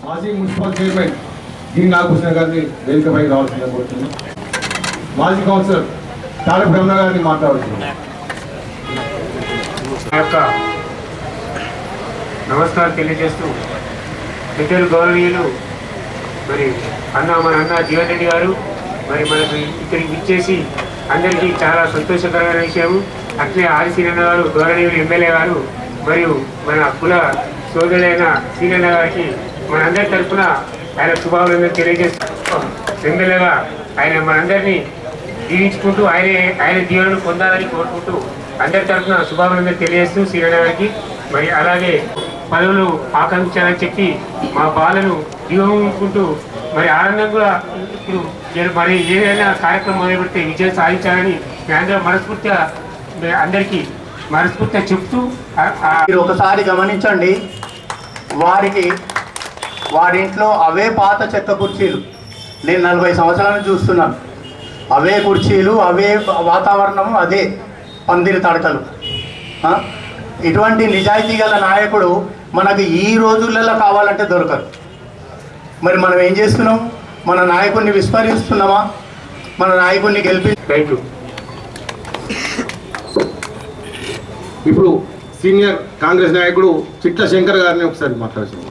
మాజీ municipal chairman D Nagabhushana గారిని వేదికపై రావాల్సిందిగా కోరుతుంది. మాజీ కౌన్సిలర్ తారక బ్రహ్మ గారిని మాట్లాడుతుంది. నమస్కారం తెలియజేస్తూ పెద్దలు గౌరవనీయులు మరి మన అన్న జీవన్ రెడ్డి గారు మరి మనకు ఇక్కడికి ఇచ్చేసి అందరికీ చాలా సంతోషకరమైన విషయం. అట్లే ఆది సీనన్న గారు గౌరవనీయులు ఎమ్మెల్యే గారు మరియు మన కుల సోదరులైన సీనన్న గారికి మనందరి తరఫున ఆయన శుభాకాంక్షలు తెలియజేస్తూ ఎమ్మెల్యేగా ఆయన మనందరినీ దీవించుకుంటూ ఆయన దీవెనలు పొందాలని కోరుకుంటూ అందరి తరఫున శుభాకాంక్షలు తెలియజేస్తూ సీనన్న గారికి మరి అలాగే పదవులు ఆకాంక్షాలని చెప్పి మా బాలను దీవించుకుంటూ మరి ఆనందంగా ఇప్పుడు మరి ఏదైనా కార్యక్రమం మొదలుపెడితే విజయం సాధించాలని అందరూ అందరికీ మనస్ఫూర్తిగా చెప్తూ మీరు ఒకసారి గమనించండి. వారి ఇంట్లో అవే పాత చెక్క కుర్చీలు నేను 40 సంవత్సరాలను చూస్తున్నాను. అవే కుర్చీలు, అవే వాతావరణం, అదే పందిరి తడకలు. ఇటువంటి నిజాయితీ గల నాయకుడు మనకు ఈ రోజులలో కావాలంటే దొరకదు. మరి మనం ఏం చేస్తున్నాం? మన నాయకుడిని విస్మరిస్తున్నామా? మన నాయకుడిని థ్యాంక్ యూ. ఇప్పుడు సీనియర్ కాంగ్రెస్ నాయకుడు చిట్ల శంకర్ గారిని ఒకసారి మాట్లాడుతున్నాం.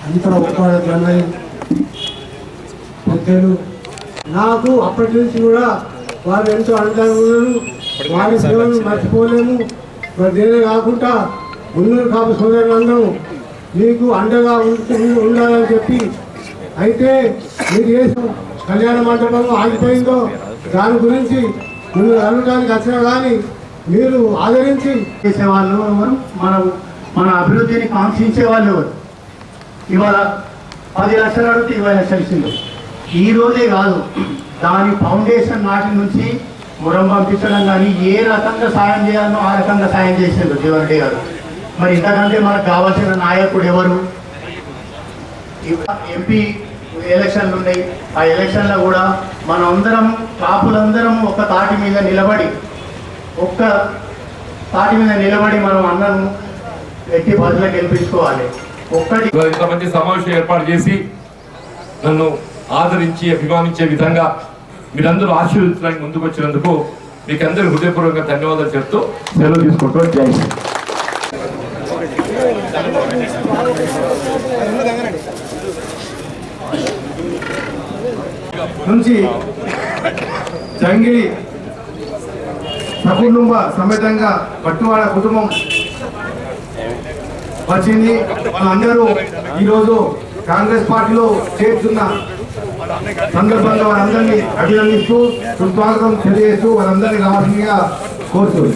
అంతా ఒక్క జనవరి పెద్దలు నాకు అప్పటి నుంచి కూడా వాళ్ళు ఎంతో అండగా ఉన్నారు. వారి సేవలు మర్చిపోలేము. మరి దేనే కాకుండా మున్నూరు కాపు సోదరులందరూ మీకు అండగా ఉండాలని చెప్పి అయితే మీరు ఏ కళ్యాణ మండపం ఆగిపోయిందో దాని గురించి మీరు అనడానికి వచ్చినా కానీ మీరు ఆదరించి చేసేవాళ్ళు ఎవరు? మన అభివృద్ధిని కాంక్షించే వాళ్ళు ఎవరు? ఇవాళ 10 లక్షలు అడిగితే 20 లక్షలు ఇచ్చింది. ఈ రోజే కాదు, దాని ఫౌండేషన్ నాటి నుంచి మురం పంపించడం కానీ ఏ రకంగా సాయం చేయాలో ఆ రకంగా సాయం చేసిండు జీవన్ రెడ్డి గారు. మరి ఇంతకంటే మనకు కావాల్సిన నాయకుడు ఎవరు? ఎంపీ ఎలక్షన్లు ఉన్నాయి. ఆ ఎలక్షన్లో కూడా మనమందరం కాపులందరం ఒక తాటి మీద నిలబడి మనం అన్నను ఎట్టి బదులు గెలిపించుకోవాలి. ఇంతమంది సమావేశం ఏర్పాటు చేసి నన్ను ఆదరించి అభిమానించే విధంగా మీరందరూ ఆశీర్వదించడానికి ముందుకు వచ్చినందుకు మీకు అందరూ హృదయపూర్వకంగా ధన్యవాదాలు చెప్తూ సెలవు తీసుకుంటూ జై నుంచి జంగిలి సకుటుంబ సమేతంగా పట్టువాడ కుటుంబం వచ్చింది. వాళ్ళందరూ ఈరోజు కాంగ్రెస్ పార్టీలో చేరుతున్న సందర్భంగా వారందరినీ అభినందిస్తూ సుస్వాగతం తెలియజేస్తూ వారందరినీ రావాల్సిందిగా కోరుతుంది.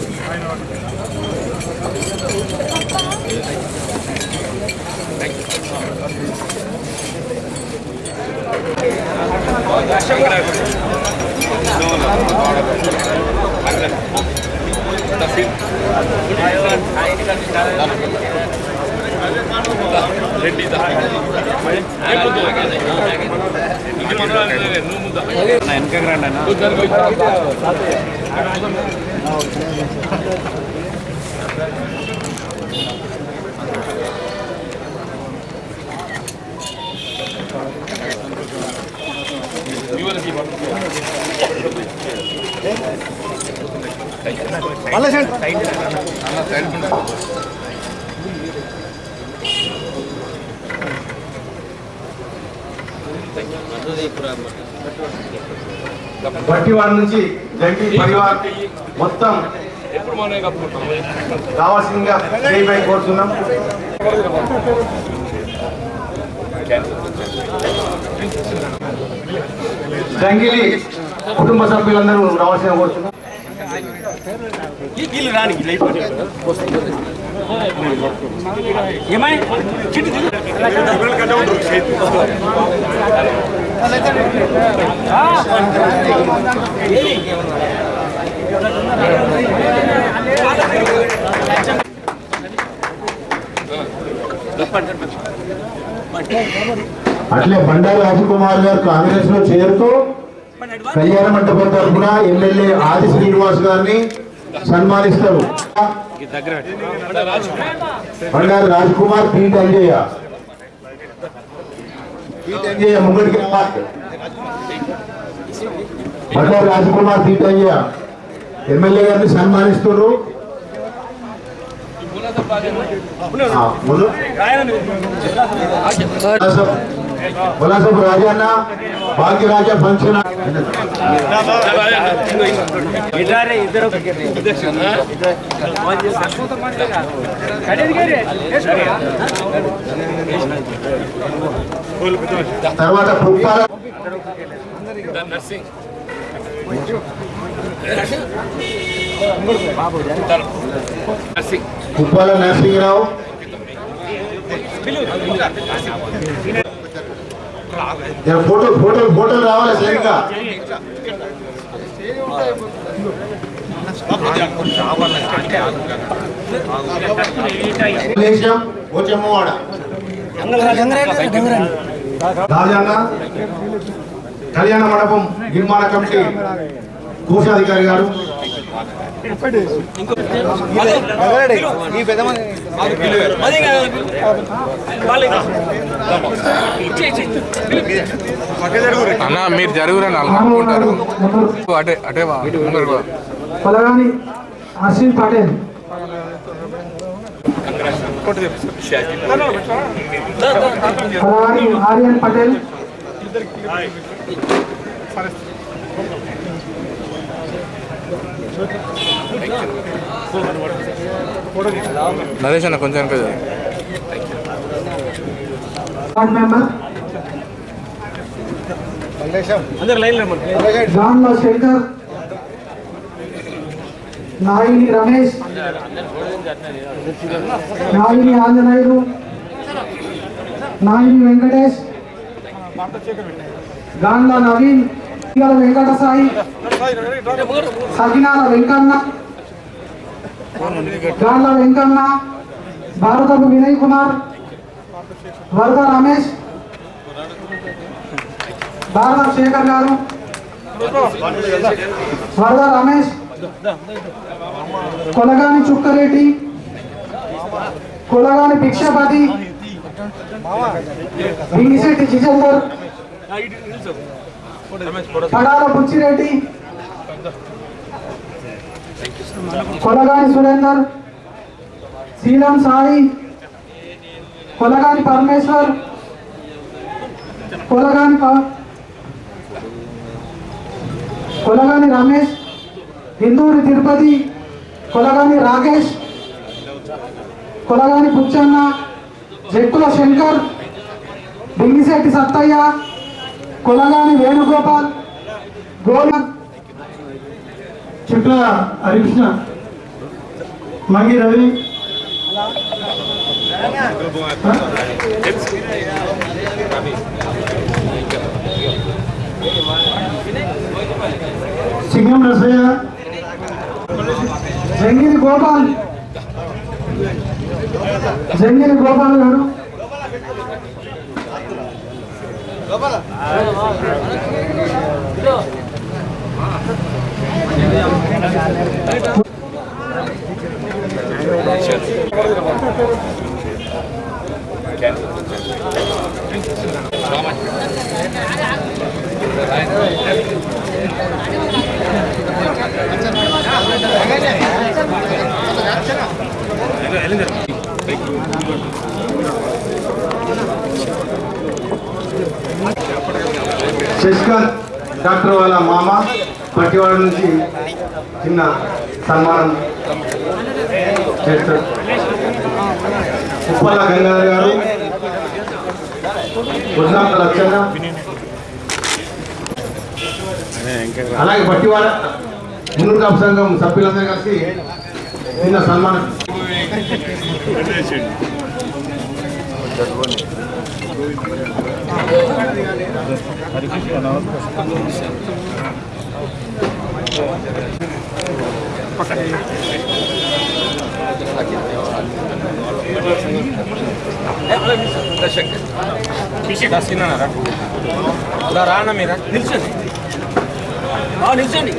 బట్టివాడ నుంచి జంగి పరివార్ మొత్తం రావాల్సిందిగా కోరుతున్నాం. జంగిలి కుటుంబ సభ్యులందరూ రావాల్సిన కోరుతున్నాం. అట్లే బండారు రాజకుమార్ గారు కాంగ్రెస్ లో చేరుతూ కళ్యాణ మండపం తరఫున ఎమ్మెల్యే ఆది శ్రీనివాస్ గారిని సన్మానిస్తారు. బండారు రాజకుమార్ పీట్ అంజయ్య ముంగడికి బండారు రాజకుమార్ పీట్ అంజయ్య ఎమ్మెల్యే గారిని సన్మానిస్తున్నారు. బొలాసపు రాజన్న భాగ్యరాజ ఫంక్షన్ తర్వాత పుప్పాల నరసింహరావు ఫోటోలు రావాలి సరిగ్గా. రాజన్న కళ్యాణ మండపం నిర్మాణ కమిటీ కోశాధికారి గారు, అన్న మీరు జరుగురని అనుకుంటారు. అటే అటే పలగాని అశ్విన్ పటేల్, పలగాని ఆర్యన్ పటేల్, నరేష్ అన్న కొంచెం వార్డ్ మెంబర్ గాన్ల శంకర్, నాయిని రమేష్, నాయిని ఆంజనేయులు, నాయిని వెంకటేష్, గాన్ల నవీన్, వెంకట సాయి, సగినాల వెంకన్న, గాన్ల వెంకన్న, భారతపు వినయ్ కుమార్, వరద రమేష్, భారత శేఖర్ గారు, వరద రమేష్, కొలగాని చుక్కరెడ్డి, కొలగాని భిక్షపతి, బింగిశెట్టి జిజేందర్, పడాల బుచ్చిరెడ్డి, కొలగాని సురేందర్, శ్రీరామ్ సాయి, కొలగాని పరమేశ్వర్, కొలగాని రమేష్, హిందూరి తిరుపతి, కొలగాని రాకేష్, కొలగాని పుచ్చన్న, జక్కుల శంకర్, బింగిశెట్టి సత్తయ్య, కొలగాని వేణుగోపాల్, గోలర్, చిట్ల హరికృష్ణ, మంగి రవి, సింగం రసయ్య, జంగిరి గోపాల్ గారు, శశికాంత్ డాక్టర్ వాళ్ళ మామ పట్టివాడ నుంచి చిన్న సన్మానం చేస్తారు. ఉప్పాల గంగాధర్ గారు, గుజరాత్ లచ్చన్న, అలాగే పట్టివాడ మున్నూరు కాపు సంఘం సభ్యులందరూ కలిసి చిన్న సన్మానం. రానా మీరా నిల్చండి నిల్చండి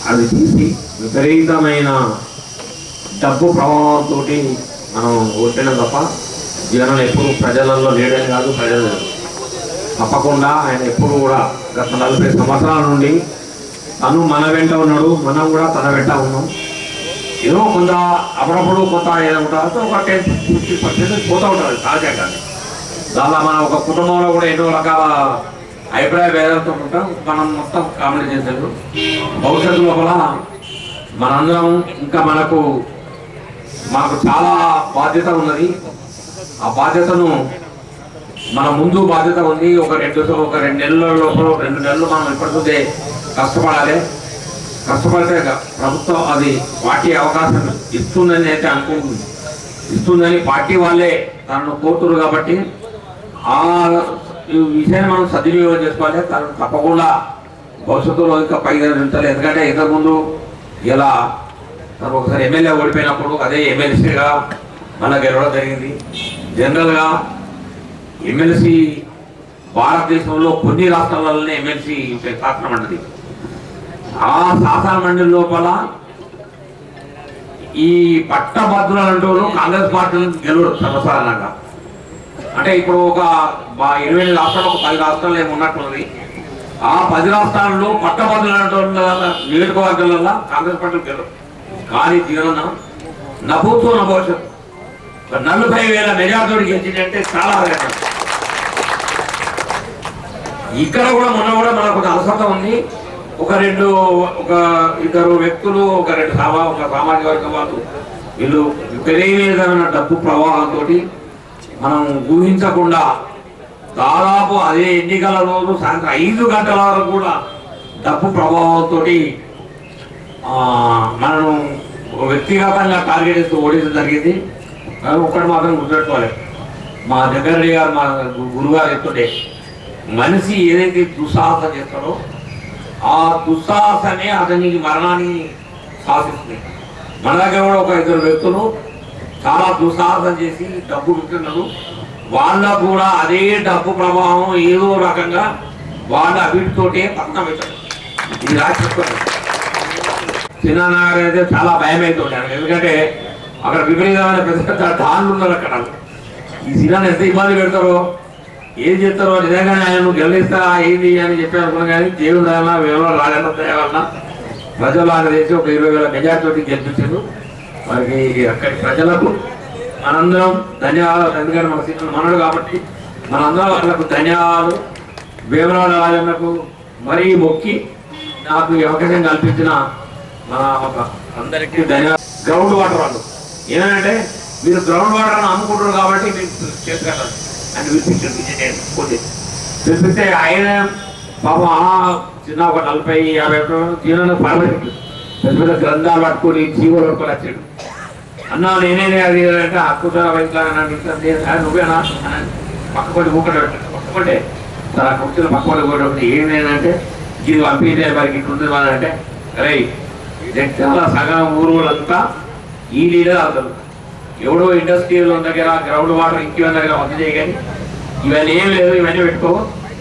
అది తీసి విపరీతమైన డబ్బు ప్రభావంతో మనం ఓడిపోయినాం తప్ప జగన్ ఎప్పుడు ప్రజలలో లేడని కాదు, ప్రజలు తప్పకుండా ఆయన ఎప్పుడు కూడా గత 40 సంవత్సరాల నుండి తను మన వెంట ఉన్నాడు, మనం కూడా తన వెంట ఉన్నాం. ఏదో కొంత అప్పుడప్పుడు కొంత ఏదంటే ఒక 10-50% పోతూ ఉంటుంది సహజంగా. దానిలో మన ఒక కుటుంబంలో కూడా ఎన్నో రకాల అభిప్రాయ భేదాలతో ఉంటాం, మనం మొత్తం కామెడీ చేశారు. భవిష్యత్తు లోపల మనందరం ఇంకా మనకు చాలా బాధ్యత ఉన్నది. ఆ బాధ్యతను మన ముందు బాధ్యత ఉంది. ఒక రెండు నెలల లోపల 2 నెలలు మనం ఇప్పటికే కష్టపడాలి. కష్టపడితే ప్రభుత్వం అది పార్టీ అవకాశం ఇస్తుందని అయితే అనుకుంటుంది, ఇస్తుందని పార్టీ వాళ్ళే తనను కోరుతున్నారు. కాబట్టి ఆ విషయాన్ని మనం సద్వినియోగం చేసుకోవాలి. తను తప్పకుండా భవిష్యత్తులో ఇంకా పైగా నిలుస్తారు. ఎందుకంటే ఇంతకుముందు ఇలా తను ఒకసారి ఎమ్మెల్యే ఓడిపోయినప్పుడు అదే ఎమ్మెల్సీగా మళ్ళీ గెలవడం జరిగింది. జనరల్గా ఎమ్మెల్సీ భారతదేశంలో కొన్ని రాష్ట్రాలలోనే ఎమ్మెల్సీ శాసన మండలి, ఆ శాసన మండలి లోపల ఈ పట్టభద్రులంటూ కాంగ్రెస్ పార్టీ గెలవడం సర్వసాధారణంగా. అంటే ఇప్పుడు ఒక 28 రాష్ట్రాలు, ఒక 10 రాష్ట్రాలు ఏమి ఉన్నట్లుంది. ఆ 10 రాష్ట్రాల్లో పట్టభద్రులంటూ నియోజకవర్గాలలో కాంగ్రెస్ పార్టీ గెలవదు. కానీ జీవన నభూతో నా భవిష్యత్తు 40,000 మెజార్టీ గెలిచిందంటే చాలా ఆనందం. ఇక్కడ కూడా మొన్న కూడా మనకు ఒక అవసరం ఉంది. ఒక 2 వ్యక్తులు, ఒక సామాజిక వర్గం వాళ్ళు వీళ్ళు విపరీతమైన డబ్బు ప్రవాహంతో మనం ఊహించకుండా దాదాపు అదే ఎన్నికల రోజు సాయంత్రం 5 గంటల వరకు కూడా డబ్బు ప్రభావంతో మనం వ్యక్తిగతంగా టార్గెట్ చేస్తూ ఓడించడం జరిగింది. ఒక్కటి మాత్రం గుర్తుపెట్టుకోవాలి, మా జగ్గారెడ్డి గారు, మా గురుగారు చెప్తుంటే మనిషి ఏదైతే దుస్సాహసం చేస్తాడో ఆ దుస్సాహసమే అతనికి మరణాన్ని శాసిస్తుంది. మన దగ్గర కూడా ఒక 2 వ్యక్తులు చాలా దుస్సాహసం చేసి డబ్బు ఉంటున్నారు. వాళ్ళకు కూడా అదే డబ్బు ప్రభావం ఏదో రకంగా వాళ్ళ అభివృద్ధితోటే పక్కన పెట్టారు. ఇది రాష్ట్రం చిన్ననాగర్ అయితే చాలా భయం అవుతుంటాను. ఎందుకంటే అక్కడ విపరీతమైన పెద్ద డాన్లు ఉన్నారు. అక్కడ ఈ సినిమాని ఎంత ఇబ్బంది పెడతారో, ఏం చేస్తారో, నిజంగానే ఆయన గెలిస్తా ఏంది అని చెప్పి అనుకున్నాను. కానీ దేవుడు వలన ఎవరో రాజన్న దయ వలన ప్రజలు ఆయన చేసి ఒక 20,000 మెజార్టీ గెలిపించారు. వారికి అక్కడి ప్రజలకు మనందరం ధన్యవాదాలు. ఎందుకంటే మన సీట్లు మనడు కాబట్టి మనందరం వాళ్ళకు ధన్యవాదాలు. వేమరాడ రాజన్నకు మరీ మొక్కి నాకు ఈ అవకాశం కల్పించిన మన అందరికీ ధన్యవాదాలు. గ్రౌండ్ వాటర్ వాళ్ళు ఏమంటే మీరు గ్రౌండ్ వాటర్ అమ్ముకుంటారు కాబట్టి మీరు చేసుకుంటారు అని పిలిపిస్తే ఆయన పాపం చిన్న ఒక 40-50 జీవన పర్వటికి పెద్ద పెద్ద గ్రంథాలు పట్టుకొని జీవోలు పట్టుకొని వచ్చాడు. అన్నా నేనే అది అంటే అక్కుతారా నువ్వేనా పక్కపడి ఊకటి పెట్టాడు. పక్కపడే తన కుర్చీలో పక్కపడి కూడా ఏమేనంటే ఇది పంపితే మరికి ఇటు ఉంటుంది అంటే అరే చాలా సగం ఊరులంతా ఈ లీడర్ అవుతారు. ఎవడో ఇండస్ట్రియల్ దగ్గర గ్రౌండ్ వాటర్ ఇంకేమైనా దగ్గర వంద చేయగాని ఇవన్నీ ఏం లేదు, ఇవన్నీ పెట్టుకో.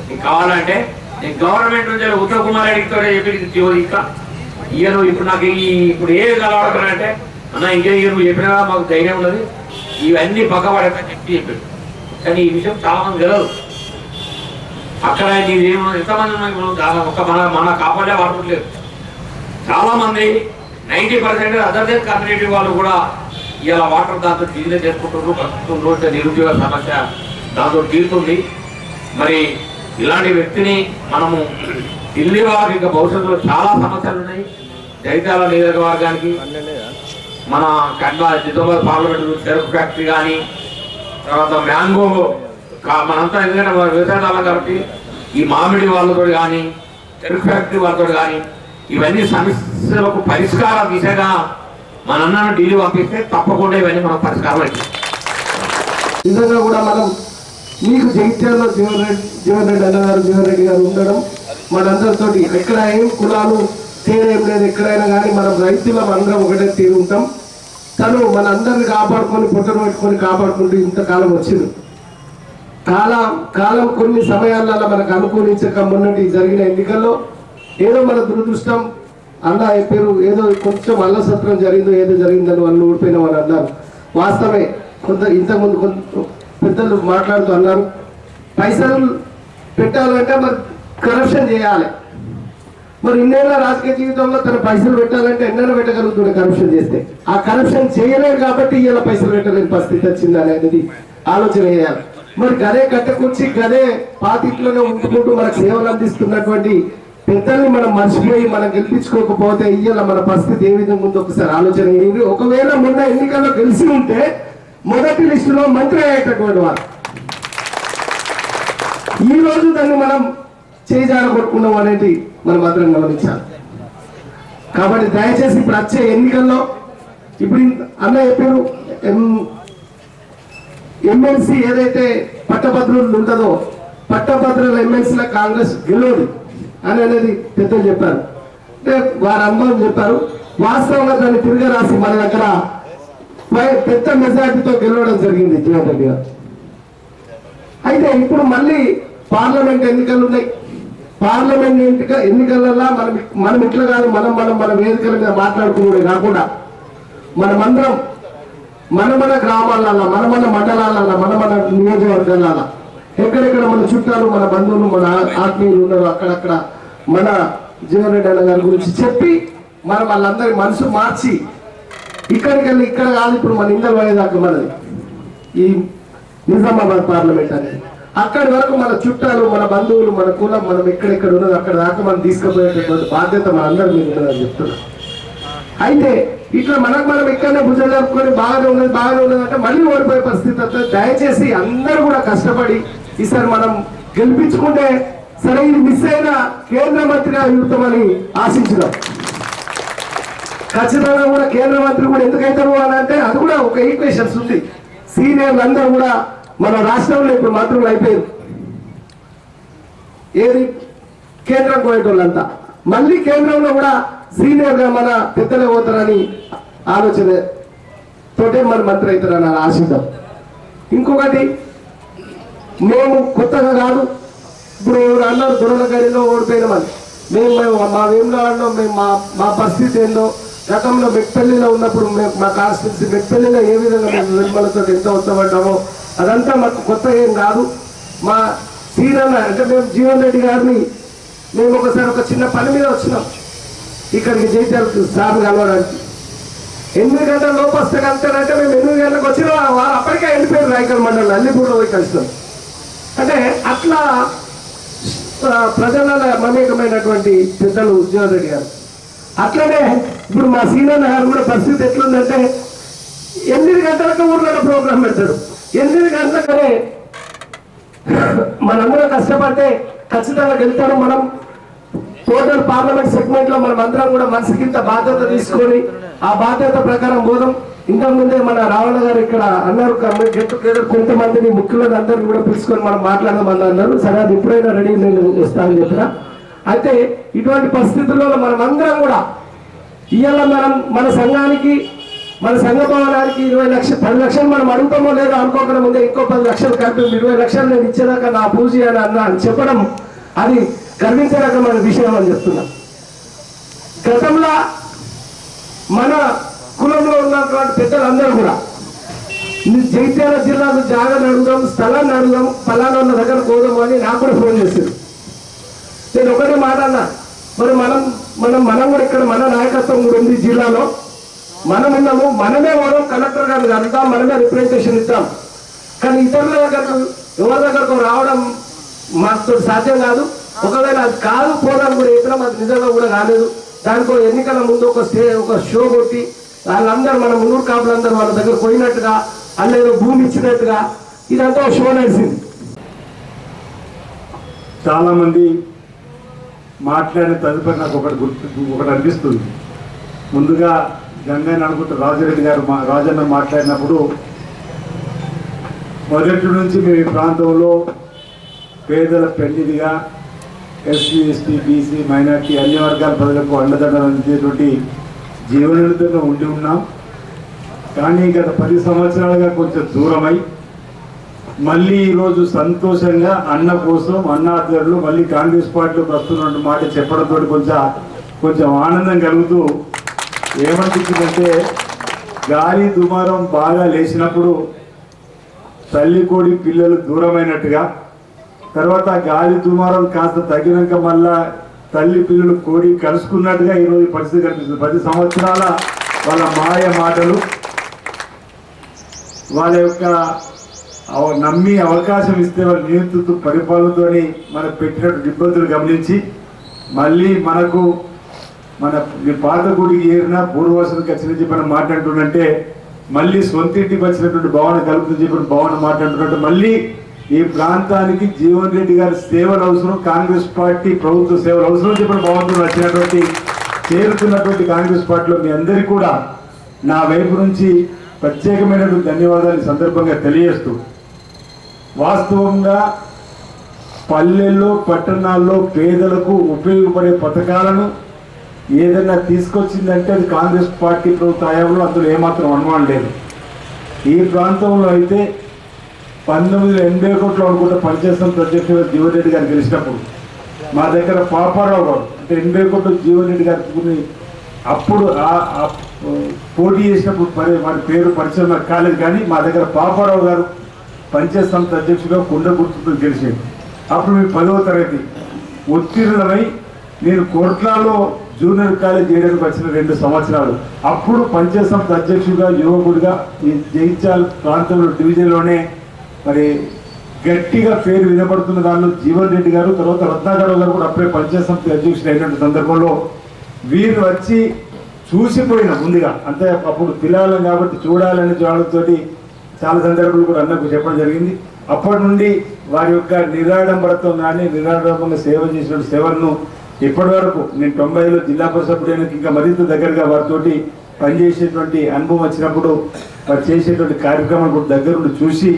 నీకు కావాలంటే నేను గవర్నమెంట్ నుంచి ఉత్తమ్ కుమార్ రెడ్డితో చెప్పి ఇంకా ఇయ్యను. ఇప్పుడు నాకు ఇప్పుడు ఏది కలవాడుతున్నానంటే అన్న ఇంకే నువ్వు చెప్పినా మాకు ధైర్యం ఉన్నది, ఇవన్నీ పక్కపడేదని చెప్పాడు. కానీ ఈ విషయం చాలా మంది తెలియదు. అక్కడ ఎంతమంది ఒక మన కాపాడే వాడుకోలేదు. చాలా మంది 90% అదర్ దేన్ కమ్యూనిటీ వాళ్ళు కూడా ఇలా వాటర్ దాంతో బిజినెస్ చేసుకుంటున్నారు. ప్రస్తుతం నిరుద్యోగ సమస్య దాంతో తీరుతుంది. మరి ఇలాంటి వ్యక్తిని మనము ఢిల్లీ వారికి ఇంకా భవిష్యత్తులో చాలా సమస్యలు ఉన్నాయి. జగిత్యాల నియోజకవర్గానికి మన నిజామాబాద్ పార్లమెంట్ చెరుకు ఫ్యాక్టరీ కానీ, తర్వాత మ్యాంగో మనంతా ఎందుకంటే మన వ్యవసాయదారులం కాబట్టి ఈ మామిడి వాళ్ళతో కానీ, చెరుకు ఫ్యాక్టరీ వాళ్ళతో కానీ ఇవన్నీ సమస్యలకు పరిష్కార దిశగా మనందరం ఢిల్లీ పంపిస్తే తప్పకుండా ఇవన్నీ మనం పరిష్కారం అవుతుంది. నిజంగా కూడా మనం మీకు జగిత్యాలలో జీవన్ రెడ్డి అన్నగారు, జీవన్ రెడ్డి గారు ఉండడం మనందరితో ఎక్కడ ఏం కులాలు తేడేం లేదు, ఎక్కడైనా కానీ మనం రైతులం అందరం ఒకటే తీరు ఉంటాం. తను మనందరిని కాపాడుకొని పొట్టను పెట్టుకొని కాపాడుకుంటూ ఇంతకాలం వచ్చింది. కాలం కొన్ని సమయాలలో మనకు అనుకూలించక మొన్నటి జరిగిన ఎన్నికల్లో ఏదో మన దురదృష్టం అన్న చెప్పారు, ఏదో కొంచెం అల్లసత్రం జరిగిందో ఏదో జరిగిందని వాళ్ళు ఓడిపోయిన వాళ్ళు అన్నారు. వాస్తవమే, ఇంతకుముందు కొంత పెద్దలు మాట్లాడుతూ అన్నారు, పైసలు పెట్టాలంటే మరి కరప్షన్ చేయాలి. మరి ఇన్నేళ్ళ రాజకీయ జీవితంలో తన పైసలు పెట్టాలంటే ఎన్నైనా పెట్టగలుగుతుండే కరప్షన్ చేస్తే. ఆ కరప్షన్ చేయలేరు కాబట్టి ఇలా పైసలు పెట్టలేని పరిస్థితి వచ్చింది అనేది ఆలోచన చేయాలి. మరి గదే కట్టకూర్చి గదే పాతిట్లోనే ఉంటుకుంటూ మనకు సేవలు అందిస్తున్నటువంటి పెద్దల్ని మనం మర్చిపోయి మనం గెలిపించుకోకపోతే ఇయ్యాల మన పరిస్థితి ఏ విధంగా ఉందో ఒకసారి ఆలోచన చేయండి. ఒకవేళ మొన్న ఎన్నికల్లో గెలిచి ఉంటే మొదటి లిస్టులో మంత్రి అయ్యేటటువంటి వారు ఈ రోజు దాన్ని మనం చేజారగొట్టుకున్నాం అనేది మనం మాత్రం గమనించాలి. కాబట్టి దయచేసి ఇప్పుడు వచ్చే ఎన్నికల్లో ఇప్పుడు అన్న చెప్పారు ఎమ్మెల్సీ ఏదైతే పట్టభద్రులు ఉంటుందో పట్టభద్రుల ఎమ్మెల్సీల కాంగ్రెస్ గెలవదు అని అనేది పెద్దలు చెప్పారు. అంటే వారి అనుభవం చెప్పారు. వాస్తవంగా దాన్ని తిరిగి రాసి మన దగ్గర పెద్ద మెజార్టీతో గెలవడం జరిగింది జీవన్ రెడ్డి గారు. అయితే ఇప్పుడు మళ్ళీ పార్లమెంట్ ఎన్నికలు ఉన్నాయి. పార్లమెంట్ ఎన్నికలలో మనం ఇట్లా కాదు, మన వేదికల మీద మాట్లాడుకునే కాకుండా మనమందరం మన గ్రామాలలో మన మండలాలలో మన నియోజకవర్గాలలో ఎక్కడెక్కడ మన చుట్టాలు మన బంధువులు మన ఆత్మీయులు ఉన్నారు అక్కడక్కడ మన జీవన్ రెడ్డి అన్న గారి గురించి చెప్పి మనం వాళ్ళందరి మనసు మార్చి ఇక్కడికి వెళ్ళి ఇక్కడ కాదు ఇప్పుడు మన ఇందరు పడేదాకా మనది ఈ నిజామాబాద్ పార్లమెంట్ అనేది అక్కడి వరకు మన చుట్టాలు మన బంధువులు మన కులం మనం ఎక్కడెక్కడ ఉన్నది అక్కడ దాకా మనం తీసుకుపోయేటటువంటి బాధ్యత మన అందరి మీద ఉన్నదని చెప్తున్నాం. అయితే ఇట్లా మనం ఇక్కడనే భుజం జరుపుకొని బాగానే ఉన్నది అంటే మళ్ళీ ఓడిపోయే పరిస్థితి వస్తే దయచేసి అందరూ కూడా కష్టపడి ఈసారి మనం గెలిపించుకుంటే సరే ఇది మిస్ అయిన కేంద్ర మంత్రిగా అడుగుతామని ఆశించుదాం. ఖచ్చితంగా కూడా కేంద్ర మంత్రి కూడా ఎందుకైతారు అని అంటే అది కూడా ఒక ఈక్వేషన్స్ ఉంది. సీనియర్లు అందరూ కూడా మన రాష్ట్రంలో ఇప్పుడు మంత్రులు అయిపోయారు. ఏది కేంద్రం పోయేటోళ్ళంతా మళ్ళీ కేంద్రంలో కూడా సీనియర్ గా మన పెద్దలే పోతారని ఆలోచన తోటే మన మంత్రి అవుతారని ఆశిద్దాం. ఇంకొకటి మేము కొత్తగా కాదు, ఇప్పుడు ఎవరు అన్నారు దురదగడిలో ఓడిపోయినామని మేము మా వేములవాడలో మేము మా పరిస్థితి ఏందో గతంలో మెట్పల్లిలో ఉన్నప్పుడు మేము మా కాన్స్టిట్యూన్సీ మెట్పల్లిలో ఏ విధంగా మేము నిర్మలతో ఎంత ఉత్తపడ్డామో అదంతా మాకు కొత్త ఏం కాదు. మా సీనియర్ అంటే మేము జీవన్ రెడ్డి గారిని మేము ఒకసారి ఒక చిన్న పని మీద వచ్చినాం ఇక్కడికి జైత్యాలకు సార్ కలవడానికి. 8 గంటల లోపు వస్తే కలుస్తారంటే మేము 8 గంటలకు వచ్చిన వారు అప్పటికే వెళ్ళిపోయారు రాయకల్ మండలం అల్లిపూర్లో పోయి కలుస్తాం. అంటే అట్లా ప్రజల మమేకమైనటువంటి పెద్దలు జీవన్ రెడ్డి గారు. అట్లనే ఇప్పుడు మా సీనియర్ గారు కూడా పరిస్థితి ఎట్లుందంటే 8 గంటలకు ఊర్లలో ప్రోగ్రాం పెడతాడు. 8 గంటలకనే మనందరం కష్టపడితే ఖచ్చితంగా గెలుతారు. మనం టోటల్ పార్లమెంట్ సెగ్మెంట్ లో మనం అందరం కూడా మనసుకింత బాధ్యత తీసుకొని ఆ బాధ్యత ప్రకారం పోదాం. ఇంతకుముందే మన రావణ గారు ఇక్కడ అన్నారు గెట్ టుగెదర్ కొంతమందిని ముఖ్యులను అందరినీ కూడా పిలుచుకొని మనం మాట్లాడదామని అన్నారు. సరే అది ఎప్పుడైనా రెడీ నేను వస్తానని చెప్పిన. అయితే ఇటువంటి పరిస్థితుల్లో మనం అందరం కూడా ఇవాళ మనం మన సంఘానికి మన సంఘ భవనానికి 20 లక్షలు 10 లక్షలు మనం అడుగుతామో లేదో అనుకోకుండా ముందే ఇంకో 10 లక్షలు కలిపి 20 లక్షలు నేను ఇచ్చేదాకా నా పూజ అని అన్నా అని చెప్పడం అది గర్వించదగ్గమైన విషయం అని చెప్తున్నాం. గతంలో మన కులంలో ఉన్నటువంటి పెద్దలందరూ కూడా జైత్యాల జిల్లాకు జాగాను అడుగుదాం, స్థలాన్ని అడుగుదాం, ఫలానా ఉన్న దగ్గర పోదాము అని నాకు కూడా ఫోన్ చేశారు. నేను ఒకటే మాట అన్నా, మరి మనం కూడా ఇక్కడ మన నాయకత్వం కూడా ఉంది జిల్లాలో, మనం ఉన్నాము, మనమే పోదాం, కలెక్టర్ గారిని అడుగుతాం, మనమే రిప్రజెంటేషన్ ఇద్దాం. కానీ ఇతరుల దగ్గరకు ఎవరి దగ్గరకు రావడం మాకు సాధ్యం కాదు. ఒకవేళ అది కాదు పోదాం కూడా ఇతరం అది నిజంగా కూడా కాలేదు. దానికో ఎన్నికల ముందు ఒక షో కొట్టి వాళ్ళందరూ మన మున్నూరు కాపులందరూ వాళ్ళ దగ్గర పోయినట్టుగా అల్లేదో భూమి ఇచ్చినట్టుగా ఇదంతా షో నడిచింది. చాలామంది మాట్లాడిన తదుపరి నాకు ఒకటి అనిపిస్తుంది. ముందుగా గంగయ్య అనుకుంటూ రాజన్న మాట్లాడినప్పుడు మొదటి నుంచి మేము ఈ ప్రాంతంలో పేదల పెళ్లిదిగా ఎస్సీ ఎస్టీ బీసీ మైనార్టీ అన్ని వర్గాల ప్రజలకు అండదండలు అందించేటువంటి జీవనోపాధిగా ఉండి ఉన్నాం. కానీ గత 10 సంవత్సరాలుగా కొంచెం దూరమై మళ్ళీ ఈరోజు సంతోషంగా అన్న కోసం అన్న ఆధ్వర్యంలో మళ్ళీ కాంగ్రెస్ పార్టీలోకి వస్తున్నట్టు మాట చెప్పడంతో కొంచెం ఆనందం కలుగుతూ ఏమనిపించిందంటే, గాలి దుమారం బాగా లేచినప్పుడు తల్లి కోడి పిల్లలు దూరమైనట్టుగా, తర్వాత గాలి దుమారం కాస్త తగ్గినాక మళ్ళా తల్లి పిల్లలు కోడి కలుసుకున్నట్టుగా ఈరోజు పరిస్థితి కనిపిస్తుంది. 10 సంవత్సరాల వాళ్ళ మాయ మాటలు, వాళ్ళ యొక్క నమ్మి అవకాశం ఇస్తే వాళ్ళ నియంత్రిత పరిపాలనతోని మనకు పెట్టినటువంటి ఇబ్బందులు గమనించి మళ్ళీ మనకు మన పాత గుడికి ఏరిన పూర్వవాసులకు వచ్చిన చెప్పిన మాట్లాడుతుంటే, మళ్ళీ సొంతింటికి వచ్చినటువంటి భావన కలుపుతూ చెప్పిన భావన మాట్లాడుతున్నట్టు మళ్ళీ ఈ ప్రాంతానికి జీవన్ రెడ్డి గారి సేవలు అవసరం, కాంగ్రెస్ పార్టీ ప్రభుత్వ సేవలు అవసరం చెప్పిన భావనతో వచ్చినటువంటి చేరుతున్నటువంటి కాంగ్రెస్ పార్టీలో మీ అందరికీ కూడా నా వైపు నుంచి ప్రత్యేకమైనటువంటి ధన్యవాదాలు సందర్భంగా తెలియజేస్తూ, వాస్తవంగా పల్లెల్లో పట్టణాల్లో పేదలకు ఉపయోగపడే పథకాలను ఏదైనా తీసుకొచ్చిందంటే అది కాంగ్రెస్ పార్టీ ప్రభుత్వ హయాంలో అందులో ఏమాత్రం అనుమానం లేదు. ఈ ప్రాంతంలో అయితే 1981లో అనుకుంటే పనిచేస్తున్న అధ్యక్షుడు జీవన్ రెడ్డి గారు గెలిచినప్పుడు మా దగ్గర పాపారావు గారు, అంటే 81 జీవన్ రెడ్డి గారి అప్పుడు పోటీ చేసినప్పుడు వారి పేరు పరిచయం నాకు కాలేదు, కానీ మా దగ్గర పాపారావు గారు పంచాయత్ సంస్థ అధ్యక్షుడిగా కుండ గుర్తుతో గెలిచేది. అప్పుడు మేము 10వ తరగతి ఉత్తీర్ణమై నేను కోట్లాలో జూనియర్ కాలేజ్ చేయడానికి వచ్చిన 2 సంవత్సరాలు. అప్పుడు పంచాయత్ సంస్థ అధ్యక్షుడిగా యువకుడిగా ఈ జగిత్యాల ప్రాంతంలో డివిజన్లోనే మరి గట్టిగా పేరు వినపడుతున్న దానిలో జీవన్ రెడ్డి గారు, తర్వాత రత్నాకరావు గారు కూడా అప్పుడే పంచాయత్ సంస్థ అధ్యక్షుడు అయినటువంటి సందర్భంలో వీరు వచ్చి చూసిపోయిన ముందుగా, అంటే అప్పుడు పిల్లలం కాబట్టి చూడాలని చూడడంతో చాలా సందర్భాలు కూడా అన్నకు చెప్పడం జరిగింది. అప్పటి నుండి వారి యొక్క నిరాడంబరతో కానీ నిరాడంబరంగా సేవ చేసిన సేవలను ఇప్పటి వరకు నేను 90లో జిల్లా పరిషత్ ఇంకా మరింత దగ్గరగా వారితోటి పనిచేసేటువంటి అనుభవం వచ్చినప్పుడు వారు చేసేటువంటి కార్యక్రమాలు కూడా దగ్గరుండి చూసి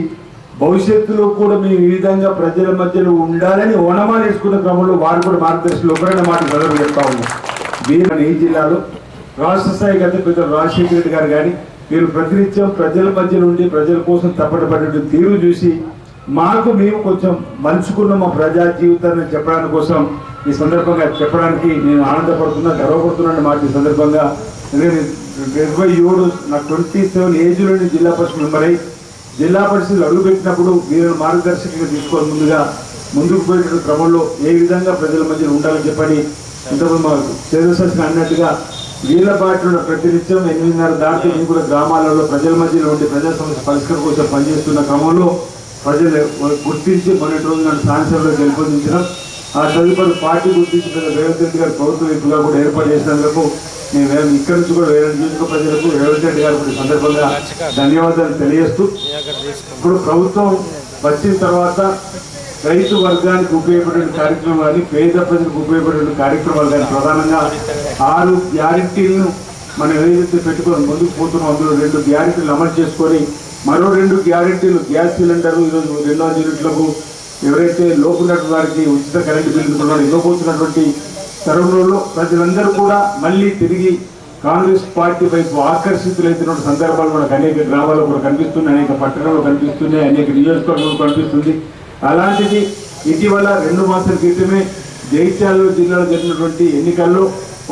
భవిష్యత్తులో కూడా మేము ఈ విధంగా ప్రజల మధ్యలో ఉండాలని ఓనమాలు వేసుకున్న క్రమంలో వారు కూడా మార్గదర్శకులు ఒకరైన మాట ప్రజలు చెప్తా ఉన్నాం. వీరు ఈ జిల్లాలో రాష్ట్ర స్థాయి గత పెద్ద రాజశేఖర రెడ్డి గారు కానీ వీరు ప్రతినిత్యం ప్రజల మధ్య నుండి ప్రజల కోసం తప్పటపడే తీరు చూసి మాకు మేము కొంచెం మంచుకున్న మా ప్రజా జీవితాన్ని చెప్పడానికి కోసం ఈ సందర్భంగా చెప్పడానికి నేను ఆనందపడుతున్నా, గర్వపడుతున్నాను మాట. ఈ సందర్భంగా నేను 27 నాకు 27 ఏజ్లో జిల్లా పరిషత్ మెంబర్ అయి జిల్లా పరిషత్లు అడుగుపెట్టినప్పుడు వీరిని మార్గదర్శకంగా తీసుకొని ముందుకు పోయేటువంటి క్రమంలో ఏ విధంగా ప్రజల మధ్య ఉండాలని చెప్పని ఇంతకుముందు మా చేదశాసన అన్నట్టుగా వీళ్ళ బాటలో ప్రతినిత్యం 8:30 దాటి నేను కూడా గ్రామాలలో ప్రజల మధ్యలో ఉండి ప్రజా సమస్య పరిష్కారం కోసం పనిచేస్తున్న క్రమంలో ప్రజలు గుర్తించి మొన్నటి రోజు నన్ను సాంసభలో గెలుపొందించడం, ఆ తదుపరి పార్టీ గుర్తించి రేవంత్ రెడ్డి గారు ప్రభుత్వ వైపుగా కూడా ఏర్పాటు చేసినందుకు నేను ఇక్కడి నుంచి కూడా వేరే నియోజక ప్రజలకు రేవంత్ రెడ్డి గారు సందర్భంగా ధన్యవాదాలు తెలియజేస్తూ, ఇప్పుడు ప్రభుత్వం వచ్చిన తర్వాత రైతు వర్గానికి ఉపయోగపడే కార్యక్రమాలు కానీ పేద ప్రజలకు ఉపయోగపడే కార్యక్రమాలు కానీ ప్రధానంగా 6 గ్యారెంటీలను మనం ఏదైతే పెట్టుకొని ముందుకు పోతున్నాం అందులో 2 గ్యారెంటీలు అమలు చేసుకొని మరో 2 గ్యారెంటీలు గ్యాస్ సిలిండర్లు ఈరోజు 2వ యూనిట్లకు ఎవరైతే లోపున్నట్టు వారికి ఉచిత కరెంటు బిల్లు ఇవ్వబోతున్నటువంటి తరుణంలో ప్రజలందరూ కూడా మళ్ళీ తిరిగి కాంగ్రెస్ పార్టీ వైపు ఆకర్షితులైతున్న సందర్భాలు మనకు అనేక గ్రామాల్లో కూడా కనిపిస్తున్నాయి, అనేక పట్టణాల్లో కనిపిస్తున్నాయి, అనేక నియోజకవర్గాల్లో కనిపిస్తుంది. అలాంటిది ఇటీవల 2 మాసాల క్రితమే జగిత్యాల జిల్లాలో జరిగినటువంటి ఎన్నికల్లో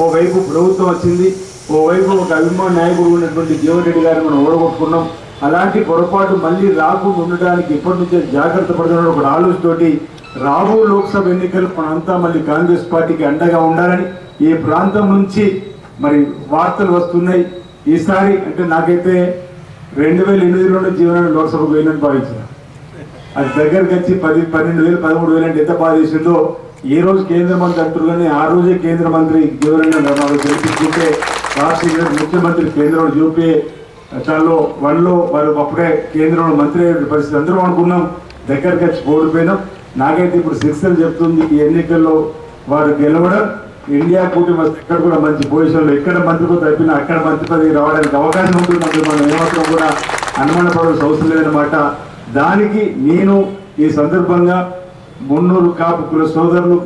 ఓవైపు ప్రభుత్వం వచ్చింది, ఓవైపు ఒక అభిమాన నాయకుడు ఉన్నటువంటి జీవన్ రెడ్డి గారిని మనం ఓడగొట్టుకున్నాం. అలాంటి పొరపాటు మళ్ళీ రాకుండా ఉండడానికి ఇప్పటి నుంచే జాగ్రత్త పడుతున్న ఒక ఆలోచనతోటి రాబో లోక్సభ ఎన్నికలు మనంతా మళ్ళీ కాంగ్రెస్ పార్టీకి అండగా ఉండాలని ఈ ప్రాంతం నుంచి మరి వార్తలు వస్తున్నాయి. ఈసారి అంటే నాకైతే 2008లో జీవనాన్ని లోక్సభకు వెళ్ళని భావించిన, అది దగ్గరకు వచ్చి 12,000 13,000 అంటే ఎంత బాధ చేసిందో ఈ రోజు కేంద్ర మంత్రి అంటారు, కానీ ఆ రోజే కేంద్ర మంత్రి జీవనాన్ని గెలిపించుకుంటే రాష్ట్ర ముఖ్యమంత్రి కేంద్రంలో చూపే చాలో 1లో వారు అప్పుడే కేంద్రంలో మంత్రి అయ్యే పరిస్థితి అందరూ అనుకున్నాం, దగ్గరకు వచ్చి ఓడిపోయినాం. నాకైతే ఇప్పుడు శిక్షలు చెప్తుంది ఈ ఎన్నికల్లో వారు గెలవడం ఇండియా కూటమి ఎక్కడ కూడా మంచి పొజిషన్లో ఎక్కడ మంత్రితో తప్పినా అక్కడ మంత్రి పదవి రావడానికి అవకాశం ఉంటుంది. మనం ఏమాత్రం కూడా అనుమానపడాల్సిన అవసరం లేదన్నమాట. దానికి నేను ఈ సందర్భంగా 300 కాపు కుల సోదరులు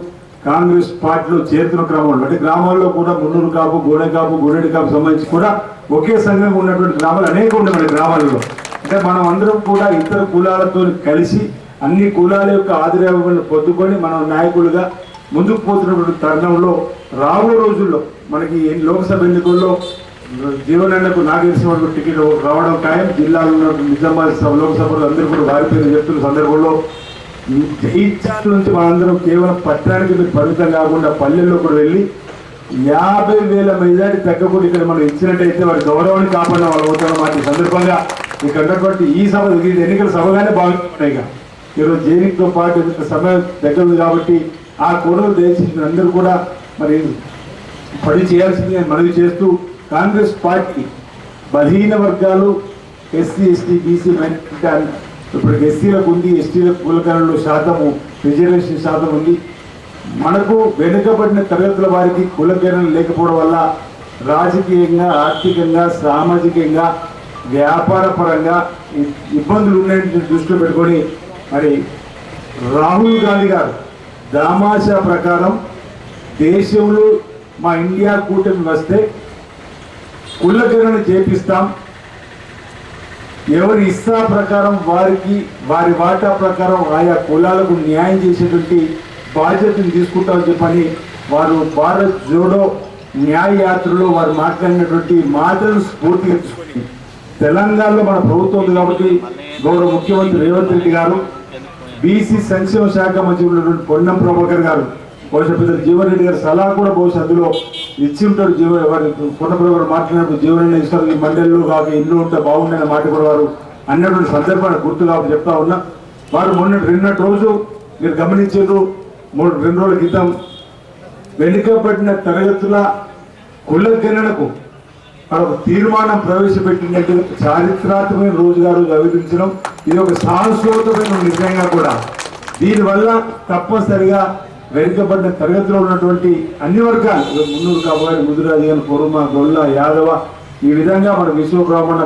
కాంగ్రెస్ పార్టీలో చేరుతున్న క్రమంలో అంటే గ్రామాల్లో కూడా మున్నూరు కాపు గోనెకాపు గోనెడి కాపు సంబంధించి కూడా ఒకే సంఘంగా ఉన్నటువంటి గ్రామాలు అనేక ఉన్నాయి మన గ్రామాలలో. అంటే మనం అందరం కూడా ఇతర కులాలతో కలిసి అన్ని కులాల యొక్క ఆదర్శాలను పొందుకొని మనం నాయకులుగా ముందుకు పోతున్నటువంటి తరుణంలో రాబో రోజుల్లో మనకి లోక్సభ ఎన్నికల్లో జీవనన్నకు నాగేశ్వర టికెట్ రావడం ఖాయం. జిల్లాలో ఉన్న నిజామాబాద్ లోక్సభలో అందరూ కూడా వారి పేరు చెప్తున్న సందర్భంలో జైత్యాల నుంచి మనందరం కేవలం పట్టణానికి మీరు పరిమితం కాకుండా పల్లెల్లో కూడా వెళ్ళి 50,000 మెజార్టీ తగ్గకుండా ఇక్కడ మనం ఇచ్చినట్టయితే వారి గౌరవాన్ని కాపాడిన వాళ్ళు అవుతారు. వాటి సందర్భంగా ఇక్కడ ఉన్నటువంటి ఈ సభ ఎన్నికల సభగానే బాగుంటున్నాయి. ఈరోజు జైనిక్తో పాటు సమయం దగ్గర ఉంది కాబట్టి ఆ కోడలు దయచేసి అందరూ కూడా మరి పని చేయాల్సింది నేను మనవి చేస్తూ కాంగ్రెస్ పార్టీ బలహీన వర్గాలు ఎస్సీ ఎస్టీ బీసీ మైనారిటీ ఇప్పుడు ఎస్సీలకు ఉంది, ఎస్టీలకు కులకరణలో శాతము రిజర్వేషన్ శాతం ఉంది. మనకు వెనుకబడిన తరగతుల వారికి కులకరణ లేకపోవడం వల్ల రాజకీయంగా ఆర్థికంగా సామాజికంగా వ్యాపార పరంగా ఇబ్బందులు ఉన్నాయని దృష్టిలో పెట్టుకొని మరి రాహుల్ గాంధీ గారు దామాషా ప్రకారం దేశంలో మా ఇండియా కూటమి వస్తే కులకరణ చేపిస్తాం, ఎవరి ఇస్తా ప్రకారం వారికి వారి వాటా ప్రకారం ఆయా కులాలకు న్యాయం చేసేటువంటి బాధ్యతను తీసుకుంటామని చెప్పని వారు భారత్ జోడో న్యాయ యాత్రలో వారు మాట్లాడినటువంటి మాటలను స్ఫూర్తిగా తీసుకొని తెలంగాణలో మన ప్రభుత్వం ఉంది కాబట్టి గౌరవ ముఖ్యమంత్రి రేవంత్ రెడ్డి గారు బీసీ సంక్షేమ శాఖ మంత్రి ఉన్నటువంటి పొన్నం ప్రభాకర్ గారు బహుశా పెద్ద జీవన్ రెడ్డి గారి సలహా కూడా బహుశా అందులో ఇచ్చి ఉంటాడు. వారి పొన్నం ప్రభాకర్ మాట్లాడినప్పుడు జీవన్ రెడ్డి మండలిలో కాక ఇల్లు ఉంటే బాగుండని మాట కూడా వారు అన్నటువంటి సందర్భాన్ని గుర్తు కాబట్టి చెప్తా ఉన్నా. వారు నిన్నటి రోజు మీరు గమనించారు 2 రోజుల క్రితం వెనుకబడిన తరగతుల కులగణనకు ఒక తీర్మానం ప్రవేశపెట్టినట్టు చారిత్రాత్మకమైన రోజుగా రోజు అభివృద్ధించడం ఇది ఒక సాహసోతమైన నిర్ణయంగా కూడా. దీనివల్ల తప్పనిసరిగా వెనుకబడిన తరగతిలో ఉన్నటువంటి అన్ని వర్గాలు మున్నూరు కాపుగారి ముదురాజు గారు కొరుమ గొల్ల యాదవ ఈ విధంగా మన విశ్వబ్రాహ్మణ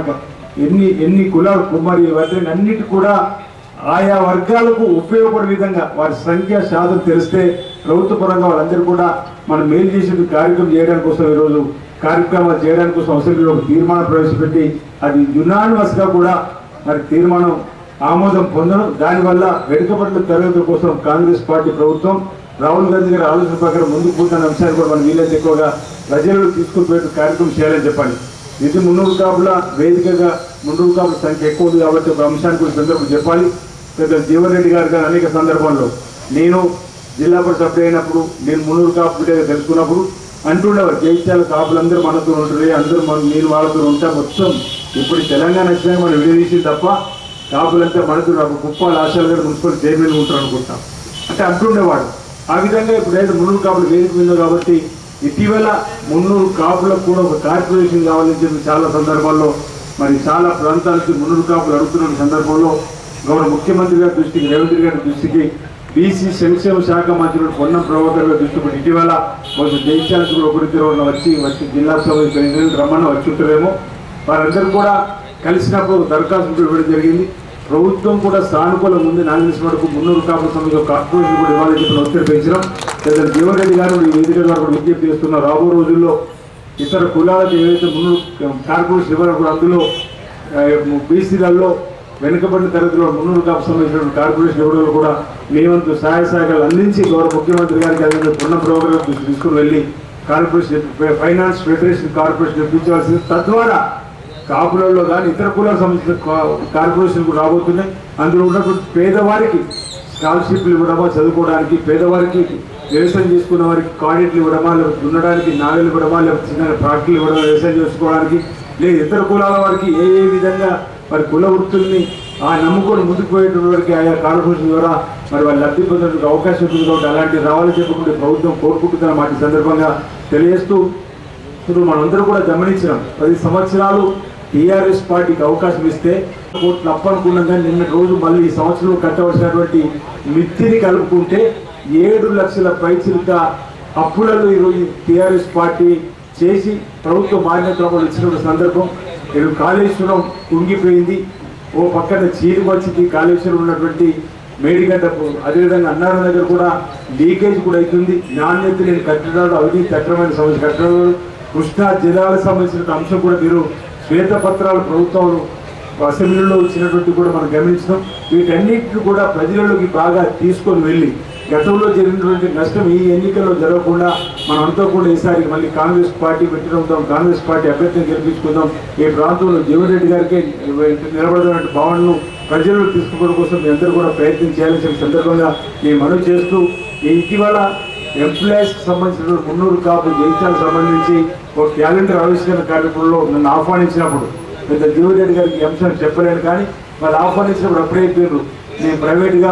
ఎన్ని కులాలు కుమ్మరి వాటిని అన్నిటి కూడా ఆయా వర్గాలకు ఉపయోగపడే విధంగా వారి సంఖ్య శాతం తెలిస్తే ప్రభుత్వ పరంగా వాళ్ళందరూ కూడా మనం మేలు చేసే కార్యక్రమం చేయడానికి కోసం ఈరోజు కార్యక్రమాలు చేయడానికి కోసం అసెంబ్లీలో ఒక తీర్మానం ప్రవేశపెట్టి అది యునానిమస్గా కూడా మరి తీర్మానం ఆమోదం పొందడం. దానివల్ల వెనుకబడిన తరగతుల కోసం కాంగ్రెస్ పార్టీ ప్రభుత్వం రాహుల్ గాంధీ గారి ఆలోచన ప్రకారం ముందుకు పోతున్న అంశాన్ని కూడా మనం వీలైతే ఎక్కువగా ప్రజల్లో తీసుకుని పోయే కార్యక్రమం చేయాలని చెప్పండి. ఇది మున్నూరు కాపుల వేదికగా మున్నూరు కాపుల సంఖ్య ఎక్కువ ఉంది కాబట్టి ఒక అంశాన్ని కూడా సందర్భం చెప్పాలి. పెద్ద జీవన్ రెడ్డి గారు అనేక సందర్భాల్లో నేను జిల్లా పరిషత్ సభ్యుడు అయినప్పుడు నేను మున్నూరు కాపు బిడ్డగా తెలుసుకున్నప్పుడు అంటుండేవారు జైత్యాల కాపులందరూ మనతో ఉంటుంది, అందరూ నేను వాళ్ళతో ఉంటా, మొత్తం ఇప్పుడు తెలంగాణ వచ్చినా మనం విడదీసి తప్ప కాపులంతా మనతో కుప్పాల ఆశాలు గారు మున్సిపల్ చైర్మన్ ఉంటారు అనుకుంటాం అంటే అంటుండేవాడు. ఆ విధంగా ఇప్పుడు అయితే మున్నూరు కాపులు వేదిక మీద కాబట్టి ఇటీవల మున్నూరు కాపులకు కూడా ఒక కార్పొరేషన్ కావాలని చెప్పి చాలా సందర్భాల్లో మరి చాలా ప్రాంతాలకి మున్నూరు కాపులు అడుగుతున్న సందర్భంలో గౌరవ ముఖ్యమంత్రి గారి దృష్టికి రేవంత్ రెడ్డి గారి దృష్టికి బీసీ సంక్షేమ శాఖ మంత్రులు పొన్నం ప్రభాకర్ గారి దృష్టికి ఇటీవల కొంచెం జైత్యాలకు కూడా ఒకరిద్దరు వచ్చి జిల్లా సభ రమ్మన్న వచ్చి ఉంటారేమో వారందరూ కూడా కలిసినప్పుడు దరఖాస్తు ఇవ్వడం జరిగింది. ప్రభుత్వం కూడా సానుకూలం ఉంది. నాకు తెలిసినప్పుడు మున్నూరు కాపుల సమితి కార్పొరేషన్ కూడా ఇవ్వాలని చెప్పిన ఒత్తిడి పెంచడం లేదా జీవన్ రెడ్డి గారు ఈ వేదిక గారు కూడా విజ్ఞప్తి చేస్తున్నారు. రాబో రోజుల్లో ఇతర కులాలకు ఏదైతే మున్నూరు కార్పొరేషన్ ఇవ్వాలని కూడా అందులో బీసీలలో వెనుకబడిన తరగతిలో మున్నూరు కాపు సంబంధించిన కార్పొరేషన్ ఇవ్వడంలో కూడా మేమంతా సహాయ సహకారాలు అందించి గౌరవ ముఖ్యమంత్రి గారికి అదే పొన్నం ప్రోగ్రాం తీసుకుని వెళ్ళి కార్పొరేషన్ ఫైనాన్స్ ఫెడరేషన్ కార్పొరేషన్ ఇప్పించవలసింది. తద్వారా కాపులలో కానీ ఇతర కులాలకు సంబంధించిన కార్పొరేషన్ కూడా రాబోతున్నాయి. అందులో ఉన్నటువంటి పేదవారికి స్కాలర్షిప్లు ఇవ్వడమా, చదువుకోవడానికి పేదవారికి వ్యవసాయం చేసుకున్న వారికి కాడెట్లు ఇవ్వడమా, లేకపోతే దున్నడానికి నాగలు ఇవ్వడమా, లేకపోతే చిన్న ట్రాక్టర్లు ఇవ్వడమా, వ్యవసాయం చేసుకోవడానికి లేదు ఇతర కులాల వారికి ఏ విధంగా మరి కుల వృత్తుల్ని నమ్ముకొని ముందుకు పోయేటువంటి వారికి ఆయా కార్పొరేషన్ ద్వారా మరి వాళ్ళు లబ్ధి పొందడానికి అవకాశం ఉంటుంది కాబట్టి అలాంటివి రావాలని చెప్పకుండా ప్రభుత్వం కోరుకుంటున్న మాట సందర్భంగా తెలియజేస్తూ ఇప్పుడు మనందరూ కూడా గమనించినాం 10 సంవత్సరాలు టీఆర్ఎస్ పార్టీకి అవకాశం ఇస్తే కోట్లు అప్పనుకున్నాం కానీ నిన్న రోజు మళ్ళీ ఈ సంవత్సరంలో కట్టవలసినటువంటి మిత్తిని కలుపుకుంటే 7 లక్షల పైచిలుక అప్పులలో ఈరోజు టీఆర్ఎస్ పార్టీ చేసి ప్రభుత్వ మాన్యతలు ఇచ్చిన సందర్భం. కాళేశ్వరం కుంగిపోయింది, ఓ పక్కన చీరు వచ్చింది, కాళేశ్వరం ఉన్నటువంటి మేడిగడ్డపు అదేవిధంగా అన్నారం దగ్గర కూడా లీకేజ్ కూడా అవుతుంది. నాణ్యత లేని కట్టడాలు, అవినీతి చట్టమైన సమస్య కట్టడాలు, కృష్ణా జిల్లాలకు సంబంధించిన అంశం కూడా మీరు శ్వేతపత్రాలు ప్రభుత్వం అసెంబ్లీలో ఇచ్చినటువంటి కూడా మనం గమనించినాం. వీటన్నిటిని కూడా ప్రజలలోకి బాగా తీసుకొని వెళ్ళి గతంలో జరిగినటువంటి నష్టం ఈ ఎన్నికల్లో జరగకుండా మనమంతా కూడా ఈసారి మళ్ళీ కాంగ్రెస్ పార్టీ పెట్టినవుతాం, కాంగ్రెస్ పార్టీ అభ్యర్థిని గెలిపించుకుందాం, ఈ ప్రాంతంలో జీవన్ రెడ్డి గారికి నిలబడినటువంటి భావనను ప్రజల్లో తీసుకోవడం కోసం మీ అందరూ కూడా ప్రయత్నం చేయాల్సిన సందర్భంగా నేను మనవి చేస్తూ, ఈ ఇటీవల ఎంప్లాయీస్కి సంబంధించిన మున్నూరు కాపు జయించాలకు సంబంధించి ఒక క్యాలెండర్ ఆవిష్కరణ కార్యక్రమంలో నన్ను ఆహ్వానించినప్పుడు పెద్ద జీవన్ రెడ్డి గారికి ఈ అంశాన్ని చెప్పలేను, కానీ వాళ్ళు ఆహ్వానించినప్పుడు అప్పుడే పేరు నేను ప్రైవేట్గా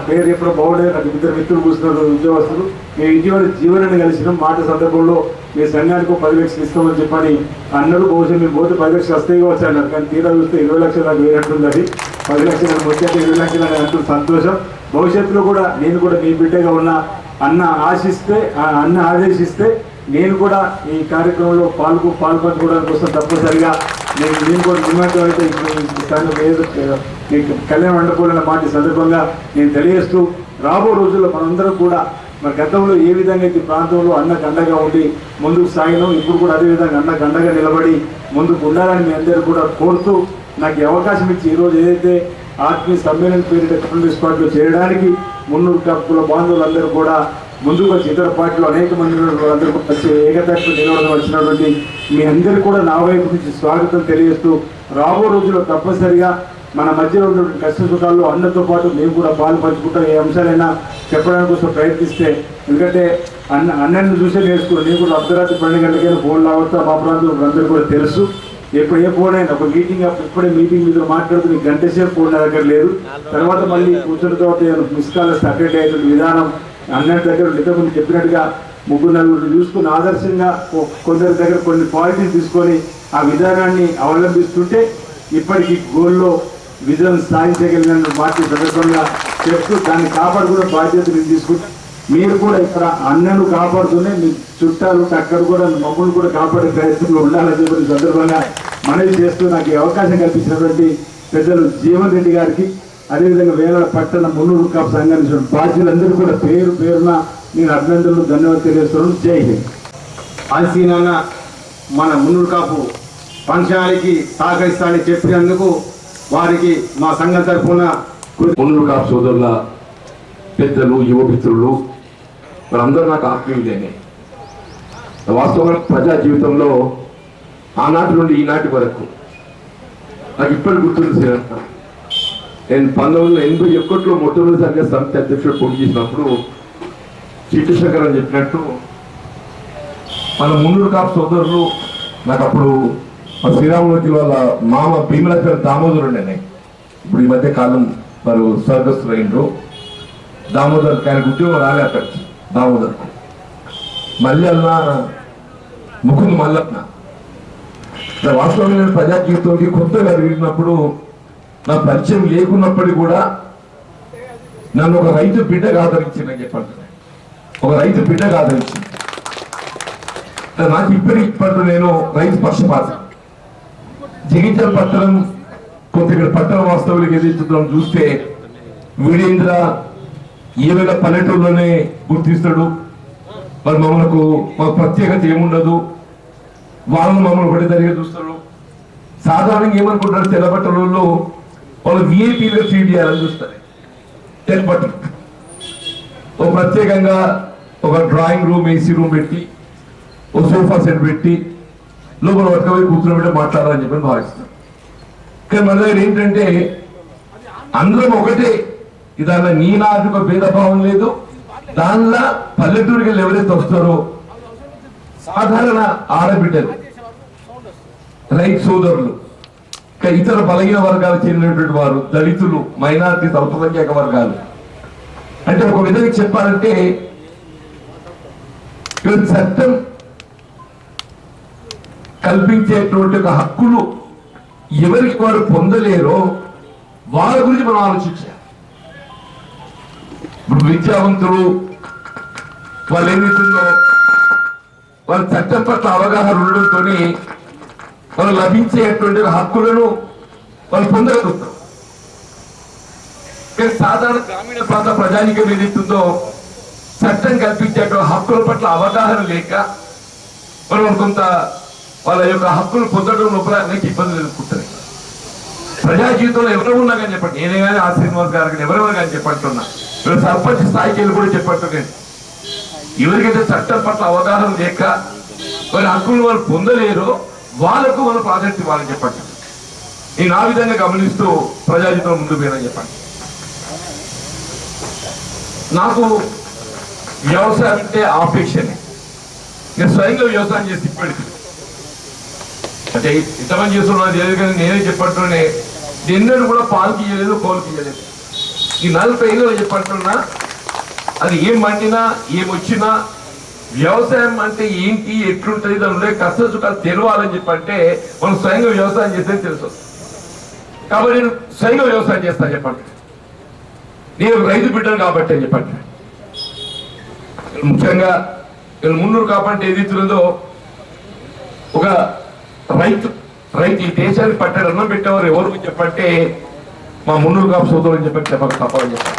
పేరు ఎప్పుడో బాగుండేది. నాకు ఇద్దరు మిత్రులు కూర్చున్నారు ఉద్యోగస్తులు. మేము ఇటీవల జీవనాన్ని కలిసిన మాట సందర్భంలో మీ సంఘానికి 10 లక్షలు ఇస్తామని చెప్పని అన్నారు. బహుశా మేము పోతే 10 లక్షలు వస్తాయి కావచ్చు అన్నారు, కానీ తీరా చూస్తే 20 లక్షలు నాకు వేయనట్టుంది. అది 10 లక్షలు వచ్చేట 20 లక్షలు అని అంటూ సంతోషం. భవిష్యత్తులో కూడా నేను కూడా మీ బిడ్డగా ఉన్న అన్న ఆదేశిస్తే నేను కూడా ఈ కార్యక్రమంలో పాల్పంచుకోవడానికి కోసం తప్పనిసరిగా నేను కూడా నిమగ్నం అయితే మీకు కళ్యాణ మండపాలన్న మాట సందర్భంగా నేను తెలియజేస్తూ, రాబో రోజుల్లో మనందరం కూడా మన గతంలో ఏ విధంగా అయితే ప్రాంతంలో అన్నకు అండగా ఉండి ముందుకు సాగినాం, ఇప్పుడు కూడా అదేవిధంగా అన్నకు అండగా నిలబడి ముందుకు ఉండాలని మీ అందరూ కూడా కోరుతూ, నాకు ఈ అవకాశం ఇచ్చి ఈరోజు ఏదైతే ఆత్మీయ సమ్మేళన పేరిట కాంగ్రెస్ పార్టీలో చేయడానికి మున్నూరు కాపుల బాంధవులందరూ కూడా ముందుకు వచ్చి ఇతర పార్టీలో అనేక మంది అందరూ వచ్చి ఏకతాటితో నిలవడం వచ్చినటువంటి మీ అందరికీ కూడా నా వైపు నుంచి స్వాగతం తెలియజేస్తూ, రాబో రోజుల్లో తప్పనిసరిగా మన మధ్యలో ఉన్నటువంటి కష్ట సుఖాల్లో అన్నతో పాటు మేము కూడా పాలు పంచుకుంటాం. ఏ అంశాలైనా చెప్పడానికి కోసం ప్రయత్నిస్తే, ఎందుకంటే అన్నని చూసే నేర్చుకున్నాను. నేను కూడా అర్ధరాత్రి 12 గంటలకైనా ఫోన్ రావచ్చా మా ప్రాంతంలో అందరూ కూడా తెలుసు. ఎప్పుడు ఏ ఫోన్ అయినా ఒక మీటింగ్ ఇప్పుడే మీటింగ్ మీద మాట్లాడుతూ నీకు గంట సేపు ఫోన్ నా దగ్గర లేదు, తర్వాత మళ్ళీ కూర్చున్న తర్వాత మిస్ కాల్ అటెండ్ అయ్యేటువంటి విధానం అన్నటి దగ్గర ఇంతకుముందు చెప్పినట్టుగా 3-4 చూసుకుని ఆదర్శంగా కొందరి దగ్గర కొన్ని పాలసీలు తీసుకొని ఆ విధానాన్ని అవలంబిస్తుంటే ఇప్పటికీ గోల్లో విజయం సాధించగలిగిన పార్టీ సందర్భంగా చెప్తూ దాన్ని కాపాడుకునే బాధ్యత నేను తీసుకుంటా. మీరు కూడా ఇక్కడ అన్నను కాపాడుతూనే మీ చుట్టాలు అక్కడ కూడా మమ్మల్ని కూడా కాపాడే ప్రయత్నంలో ఉండాలని చెప్పిన సందర్భంగా మనవి చేస్తూ, నాకు ఈ అవకాశం కల్పించినటువంటి పెద్దలు జీవన్ రెడ్డి గారికి, అదేవిధంగా వేలాడ పట్టణ మున్నూరు కాపు సంఘానికి బాధ్యులందరూ కూడా పేరు పేరున నేను అభినందనలు ధన్యవాదాలు తెలియజేస్తున్నాను. జై హింద్. ఆల్సీనన్న మన మున్నూరు కాపు ఫంక్షన్కి సహకరిస్తానని చెప్పినందుకు వారికి మా సంఘం తరఫున మున్నూరు కాపు సోదరుల పెద్దలు, యువ మిత్రులు వాళ్ళందరూ నాకు ఆత్మీయులేనే. వాస్తవంగా ప్రజా జీవితంలో ఆనాటి నుండి ఈనాటి వరకు నాకు ఇప్పటి గుర్తుంది. నేను 1981లో మొట్టమొదటిసారిగా సమితి అధ్యక్షుడు పోటీ చేసినప్పుడు చిట్టశంకర్ అని చెప్పినట్టు మన మున్నూరు కాపు సోదరులు నాకు అప్పుడు శ్రీరాములకి వాళ్ళ మామ భీమలక్ష్మి దామోదరు ఉండే. ఇప్పుడు ఈ మధ్య కాలం వారు స్వర్గస్థులు అయిండ్రు. దామోదర్ ఆయనకు ఉద్యోగం రాలే అక్కడికి. దామోదర్కు మల్లన్న ముకుంద్ మల్లన్న వాస్తవంగా నేను ప్రజా జీవితంకి కొత్తగా వెళ్ళినప్పుడు నా పరిచయం లేకున్నప్పటికీ కూడా నన్ను ఒక రైతు బిడ్డగా ఆదరించిందని చెప్పండి. ఒక రైతు బిడ్డగా ఆదరించింది. నాకు ఇప్పటిలో నేను రైతు పక్షపాతం జగిత్యాల పట్టణం కొంత ఇక్కడ పట్టణ వాస్తవులకు ఎదుర్కొంటాం చూస్తే వీడేంద్ర ఏమైనా పల్లెటూరులోనే గుర్తిస్తాడు, మరి మాకు ప్రత్యేకత ఏముండదు, వాళ్ళని మమ్మల్ని ఒకటి జరిగే చూస్తారు. సాధారణంగా ఏమనుకుంటారు, తెల్లబట్టలలో వాళ్ళు విఐపీలుగా ట్రీట్ చేయాలని చూస్తారు. తెల్లబట్టలు ఒక ప్రత్యేకంగా ఒక డ్రాయింగ్ రూమ్, ఏసీ రూమ్ పెట్టి, ఒక సోఫా సెట్ పెట్టి లోపల పట్టుకపోయి కూర్చోబెట్టి మాట్లాడాలని చెప్పి భావిస్తారు. కానీ మన దగ్గర ఏంటంటే అందరం ఒకటే, దానిలో నీ నాకు భేదభావం లేదు. దానిలో పల్లెటూరికి ఎవరైతే వస్తారో సాధారణ ఆడబిడ్డలు, రైతు సోదరులు, ఇతర బలహీన వర్గాలకు చెందినటువంటి వారు, దళితులు, మైనారిటీ, అల్పసంఖ్యాక వర్గాలు, అంటే ఒక విధంగా చెప్పాలంటే చట్టం కల్పించేటువంటి ఒక హక్కులు ఎవరికి వారు పొందలేరో వాళ్ళ గురించి మనం ఆలోచించాలి. ఇప్పుడు విద్యావంతులు వాళ్ళు ఏమిస్తుందో వాళ్ళ చట్టం పట్ల అవగాహన ఉండడంతో వాళ్ళు లభించేటువంటి హక్కులను వాళ్ళు పొందగలుగుతారు. సాధారణ గ్రామీణ ప్రాంత ప్రజానికం ఏదైతుందో చట్టం కల్పించే హక్కుల పట్ల అవగాహన లేక మనం కొంత వాళ్ళ యొక్క హక్కులు పొందడం లోపల అనేక ఇబ్బందులు ఎదుర్కొంటాయి. ప్రజా జీవితంలో ఎవరు ఉన్నా కానీ చెప్పండి, నేనే కానీ ఆ శ్రీనివాస్ గారు కానీ ఎవరెవరు కానీ చెప్పంటున్నా, వీళ్ళు సర్పంచ్ స్థాయికి వెళ్ళి కూడా చెప్పంటున్నాను. ఎవరికైతే చట్టం పట్ల అవగాహన లేక వారి హక్కులు వాళ్ళు పొందలేరో వాళ్ళకు మనం ప్రాధాన్యత ఇవ్వాలని చెప్పండి. నేను ఆ విధంగా గమనిస్తూ ప్రజా జీవితంలో ముందుకు పోయినా చెప్పండి. నాకు వ్యవసాయం అంటే ఆపేక్షనే. నేను స్వయంగా వ్యవసాయం చేసి ఇప్పటికి అంటే ఇంతమంది చేస్తున్నది లేదు కానీ నేనే చెప్పట్టునే ఎన్నడూ కూడా పాలకి ఇయ్యలేదు, కోలుకి ఇయ్యలేదు. ఈ 40 ఏళ్ళు చెప్పట్టున్నా అది ఏం పండినా ఏమొచ్చినా వ్యవసాయం అంటే ఏంటి, ఎట్లుంటుంది, దాని కష్ట సుఖాలు తెలవాలని చెప్పంటే మనం స్వయంగా వ్యవసాయం చేస్తే తెలుసు. కాబట్టి నేను స్వయంగా వ్యవసాయం చేస్తాను చెప్పండి. నేను రైతు బిడ్డను కాబట్టి అని చెప్పండి. ముఖ్యంగా మున్నూరు కాపంటే ఏది ఇస్తుందో ఒక రైతు ఈ దేశాన్ని పట్టాడు అన్నం పెట్టేవారు ఎవరు చెప్పంటే మా మున్నూరు కాపు సోదరులు చెప్పక తప్పని చెప్పారు.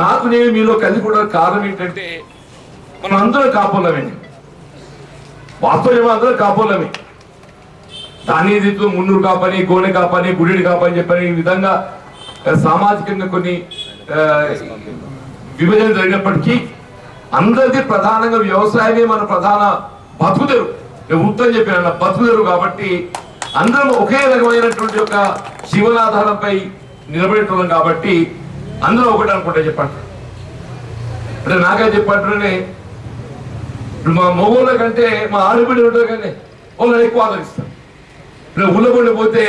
నాకు నేను మీలో కలిసి కూడా కారణం ఏంటంటే మనం అందరం కాపోలమేండి, వాస్తవం అందరం కాపోలమే. దాని రీతిలో మున్నూరు కాపని, గోనె కాపని, గుడిని కాపని చెప్పని ఈ విధంగా సామాజికంగా కొన్ని విభజన జరిగినప్పటికీ అందరికీ ప్రధానంగా వ్యవసాయమే మన ప్రధాన బతుకుదెరు. వృత్తం చెప్పిన బతుకుదెరు కాబట్టి అందరం ఒకే రకమైనటువంటి ఒక జీవనాధారంపై నిలబెట్టున్నాం కాబట్టి అందరూ ఒకటి అనుకుంటా చెప్పండి. అంటే నాకే చెప్పంటేనే ఇప్పుడు మా మొగోళ్ళ కంటే మా ఆడబిడ్డ ఉంటుంది కానీ వాళ్ళని ఎక్కువ ఆదరిస్తాం. ఇప్పుడు ఊళ్ళబడి పోతే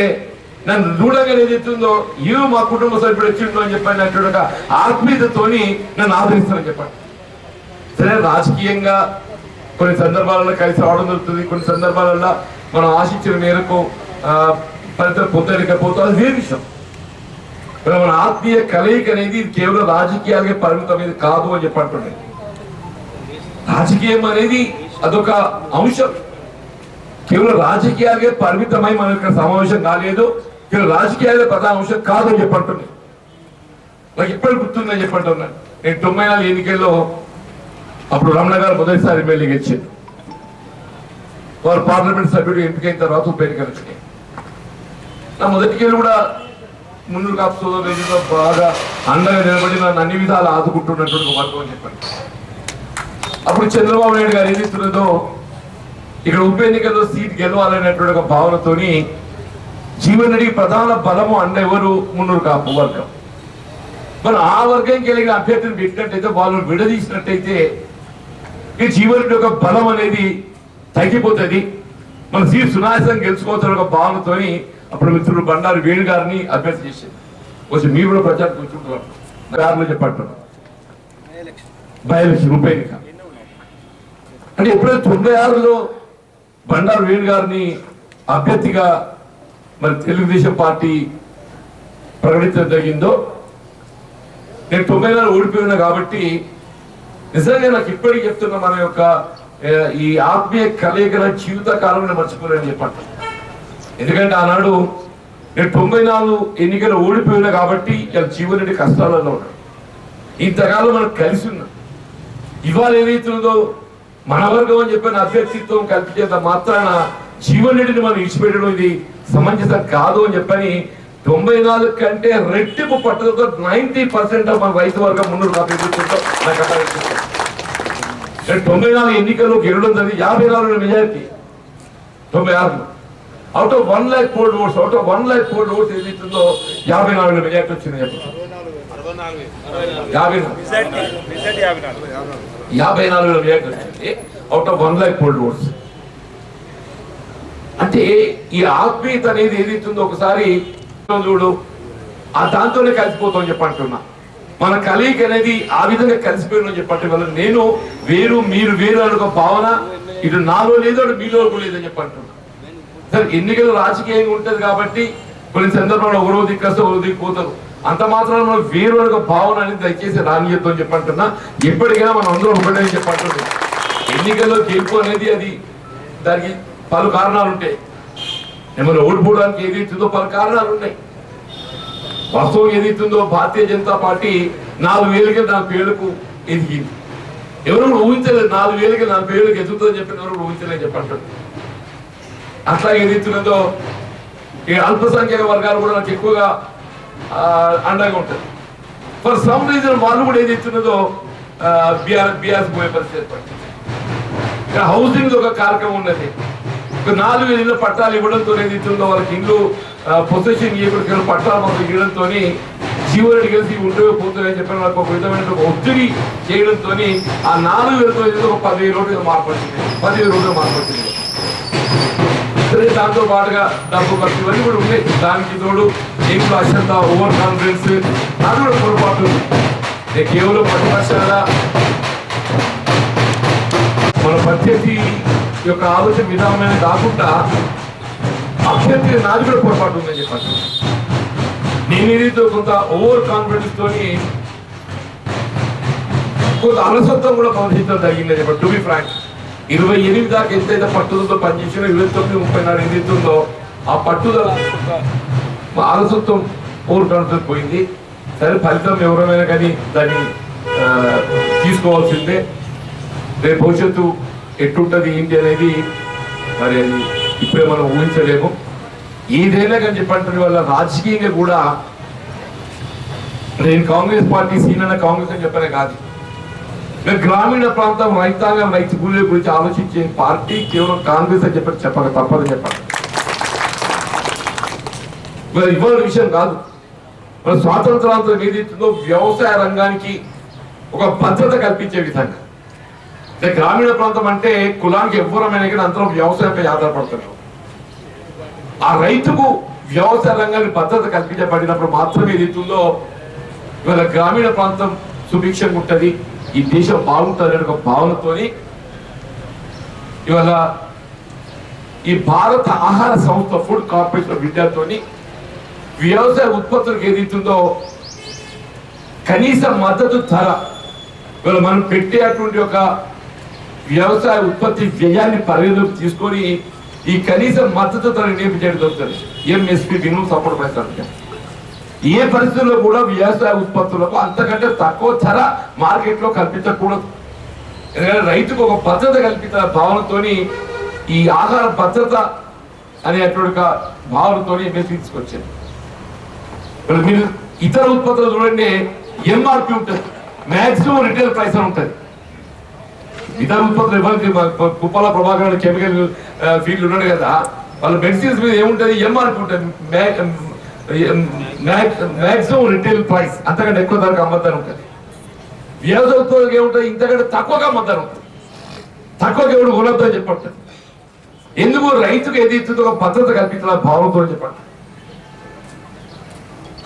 నన్ను దూడంగా ఏది చెప్తుందో ఇవి మా కుటుంబ సభ్యుడు వచ్చిందో అని చెప్పినట్టు ఒక ఆత్మీయతతోని నన్ను ఆదరిస్తానని చెప్పండి. సరే రాజకీయంగా కొన్ని సందర్భాలలో కలిసి రావడం జరుగుతుంది, కొన్ని సందర్భాలలో మనం ఆశించిన మేరకు ఫలితం పొందలేకపోతే అది వేరే విషయం. మన ఆత్మీయ కలయిక అనేది కేవలం రాజకీయాలకే పరిమితమైనది కాదు అని చెప్పంటున్నాయి. రాజకీయం అనేది అదొక అంశం, కేవలం రాజకీయాలకే పరిమితమై మన ఇక్కడ సమావేశం కాలేదు, కేవలం రాజకీయాలే ప్రధాన అంశం కాదు అని చెప్పంటున్నాయి. నాకు ఎప్పుడు గుర్తుందని చెప్పంటున్నాను. నేను 94 ఎన్నికల్లో అప్పుడు రమణ గారు మొదటిసారి ఎమ్మెల్యే గెలిచారు. వారు పార్లమెంట్ సభ్యుడు ఎంపికైన తర్వాత ఉప ఎన్నికలు వచ్చినాయి. నా మొదటికెళ్ళి కూడా మున్నూరు కాపు సోదరులు బాగా అండగా నిలబడి నన్ను అన్ని విధాలు ఆదుకుంటున్నటువంటి వర్గం అని చెప్పండి. అప్పుడు చంద్రబాబు నాయుడు గారు ఏది ఇస్తున్నదో ఇక్కడ ఉప ఎన్నికల్లో సీట్ గెలవాలనేటువంటి ఒక భావనతోని జీవన్ రెడ్డికి ప్రధాన బలము అండ ఎవరు మున్నూరు కాపు వర్గం. మరి ఆ వర్గంకి వెళ్ళిన అభ్యర్థిని పెట్టినట్టయితే వాళ్ళు విడదీసినట్టయితే ఈ జీవన్ రెడ్డి యొక్క బలం అనేది తగ్గిపోతుంది, మన సీట్ సునాయాసం గెలుచుకోవచ్చు ఒక భావనతోని అప్పుడు మిత్రుడు బండారు వేణు గారిని అభ్యర్థి చేసింది. కొంచెం మీరు కూడా ప్రచారం కూర్చుంటున్నారు గారిలో చెప్పంటున్నారు బై ఎలక్షన్ ఉప ఎన్నిక అంటే ఎప్పుడైతే 96లో బండారు వేణు గారిని అభ్యర్థిగా మరి తెలుగుదేశం పార్టీ ప్రకటించడం జరిగిందో నేను 94 ఓడిపోయినా కాబట్టి నిజంగా నాకు ఇప్పటికీ చెప్తున్నా మన యొక్క ఈ ఆత్మీయ కలయికల జీవిత కాలంలో మర్చిపోలేని చెప్పండి. ఎందుకంటే ఆనాడు నేను 94 ఎన్నికలు ఓడిపోయినా కాబట్టి జీవన్ రెడ్డి కష్టాలలో ఉన్నాడు. ఇంతకాలం మనం కలిసి ఉన్నాం. ఇవాళ ఏదైతుందో మన వర్గం అని చెప్పిన అభ్యర్థిత్వం కల్పించేంత మాత్రాన జీవన్ రెడ్డిని మనం ఇచ్చిపెట్టడం ఇది సమంజసం కాదు అని చెప్పని 94 కంటే రెట్టింపు పట్టుదలతో 90% మన రైతు వర్గం మున్నూరు కాపు నాకు అట్లా 94 ఎన్నికల్లో గెలవడం జరిగింది 54 మెజారిటీ 96లో out of 1 lakh polled votes, out of 1 lakh polled votes ఏదైతుందో 54 మెజారిటీ వచ్చింది చెప్పండి. 54 మెజారిటీ వచ్చింది out of 1 lakh polled votes. అంటే ఈ ఆత్మీయత అనేది ఏదైతుందో ఒకసారి చూడు ఆ దాంతోనే కలిసిపోతాం చెప్పంటున్నా. మన కలయిక అనేది ఆ విధంగా కలిసిపోయిన చెప్పండి వల్ల నేను వేరు మీరు వేరు అనే ఒక భావన ఇటు నాలో లేదు అటు మీలో లేదని చెప్పంటున్నా. సరే ఎన్నికలు రాజకీయంగా ఉంటుంది కాబట్టి కొన్ని సందర్భంలో ఒకరో దిక్కొస్తే ఒకరో దిక్కుపోతారు, అంత మాత్రం మనం వేరు అనే ఒక భావన అనేది దయచేసి రానియద్దు అని చెప్పంటున్నా. ఎప్పటికైనా మనం అందరూ ఒకటే చెప్పంటున్నాం. ఎన్నికల్లో గెలుపు అనేది అది దానికి పలు కారణాలు ఉంటాయి. ఏమైనా ఓడిపోవడానికి ఏదైతుందో పలు కారణాలు ఉన్నాయి. వాస్తవం ఏదైతుందో భారతీయ జనతా పార్టీ 4,000కి 40,000కు ఎదిగింది. ఎవరు ఊహించలేదు 4,000కి 40,000కి ఎదుగుతుందని చెప్పిన ఎవరు ఊహించలేదు చెప్పంటారు. అట్లా ఏదైతున్నదో ఈ అల్పసంఖ్యాక వర్గాలు కూడా నాకు ఎక్కువగా అండగా ఉంటుంది. ఫర్ సమ్ రీజన్ వాళ్ళు కూడా ఏదైతున్నదో బీఆర్ఎస్ పోయే పరిస్థితి ఏర్పడింది. హౌసింగ్ ఒక కార్యక్రమం ఉన్నది. 4,000 ఇళ్ళ పట్టాలు ఇవ్వడంతో ఏదైతుందో వాళ్ళకి ఇల్లు పొజిషన్ ఇవ్వడం పట్టాలు మాకు ఇవ్వడంతో జీవోరెడ్డి కలిసి ఉంటే పోతుందని చెప్పిన వాళ్ళకి ఒక విధమైన ఒత్తిడి చేయడంతో ఆ 4,000 ఒక 10,000 రోడ్లు మార్పు వచ్చింది. 10,000 రోడ్లు మార్పు వచ్చింది. దాంతో పాటుగా డబ్బు ఖర్చు ఇవన్నీ కూడా ఉన్నాయి. దానికి తోడు ఇంట్లో అత్యంత ఓవర్ కాన్ఫిడెన్స్ అది కూడా పొరపాటు. కేవలం ప్రతిపక్షాల మన ప్రత్యర్థి యొక్క ఆలోచన విధానమైన కాకుండా అభ్యర్థి నాది కూడా పొరపాటు ఉందని చెప్పండి. నేను ఏదైతే కొంత ఓవర్ కాన్ఫిడెన్స్ తోని కొంత అలసత్వం కూడా ప్రదర్శించడం జరిగిందని చెప్పండి. టు బి ఫ్రాంక్ 28 దాకా ఎంతైతే పట్టుదలతో పనిచేసినా 29, 30 ఏదైతే ఉందో ఆ పట్టుదల అలసత్వం ఓవర్ కాన్ఫిడెన్స్ పోయింది. సరే ఫలితం ఎవరైనా కానీ దాన్ని తీసుకోవాల్సిందే. రేపు భవిష్యత్తు ఎట్టుంటుంది ఏంటి అనేది మరి అది ఇప్పుడే మనం ఊహించలేము. ఏదైనా కానీ చెప్పంటే వల్ల రాజకీయంగా కూడా నేను కాంగ్రెస్ పార్టీ సీనియర్ కాంగ్రెస్ అని చెప్పనే కాదు. మేము గ్రామీణ ప్రాంతం రైతాంగం రైతు కూలీల గురించి ఆలోచించే పార్టీ కేవలం కాంగ్రెస్ అని చెప్పక తప్పదని చెప్పాలి. ఇవాళ విషయం కాదు. మన స్వాతంత్రాంతరం ఏదైతుందో వ్యవసాయ రంగానికి ఒక భద్రత కల్పించే విధంగా గ్రామీణ ప్రాంతం అంటే కులానికి ఎవ్వరమైనా కానీ అందరం వ్యవసాయంపై ఆధారపడుతున్నారు. ఆ రైతుకు వ్యవసాయ రంగానికి భద్రత కల్పించబడినప్పుడు మాత్రమే ఏదైతుందో ఇవాళ గ్రామీణ ప్రాంతం సుభిక్షంగా ఉంటుంది, ఈ దేశం బాగుంటుంది అనే ఒక భావనతోని ఇవాళ ఈ భారత ఆహార సంస్థ ఫుడ్ కార్పొరేషన్ ఆఫ్ ఇండియాతోని వ్యవసాయ ఉత్పత్తులకు ఏదైతుందో కనీస మద్దతు ధర ఇవాళ మనం పెట్టేటువంటి ఒక వ్యవసాయ ఉత్పత్తి వ్యయాన్ని పరిగణలోకి తీసుకొని ఈ కనీస మద్దతు ధర నియమించడం జరుగుతుంది. ఎంఎస్పీ మినిమం సపోర్ట్ ప్రైస్ అంటే ఏ పరిస్థితుల్లో కూడా వ్యవసాయ ఉత్పత్తులకు అంతకంటే తక్కువ ధర మార్కెట్లో కల్పించకూడదు. ఎందుకంటే రైతుకు ఒక భద్రత కల్పించిన భావనతో ఈ ఆహార భద్రత అనేటువంటి భావనతో ఎంఎస్పీ తీసుకొచ్చింది. మీరు ఇతర ఉత్పత్తులు చూడండి, ఎంఆర్పి ఉంటుంది, మ్యాక్సిమం రిటైల్ ప్రైస్ అని ఉంటుంది. ఇతర ఉత్పత్తులు ఇవ్వాలి కుప్పల ప్రభాకర్ కెమికల్ ఫీల్డ్ ఉన్నాడు కదా, వాళ్ళ మెడిసిన్స్ మీద ఏముంటుంది, ఎంఆర్పి ఉంటుంది, మ్యాక్సిమం రిటైల్ ప్రైస్, అంతకంటే ఎక్కువ ధరకు అమ్మద్దని ఉంటుంది. వ్యవసాయ ఉత్పత్తులకు ఏముంటుంది, ఇంతకంటే తక్కువగా అమ్మద్దని ఉంటుంది, తక్కువగా ఎవడు కొనొద్దని చెప్పండి. ఎందుకు రైతుకు ఏదైతుందో ఒక భద్రత కల్పించిన భావంతో చెప్పండి.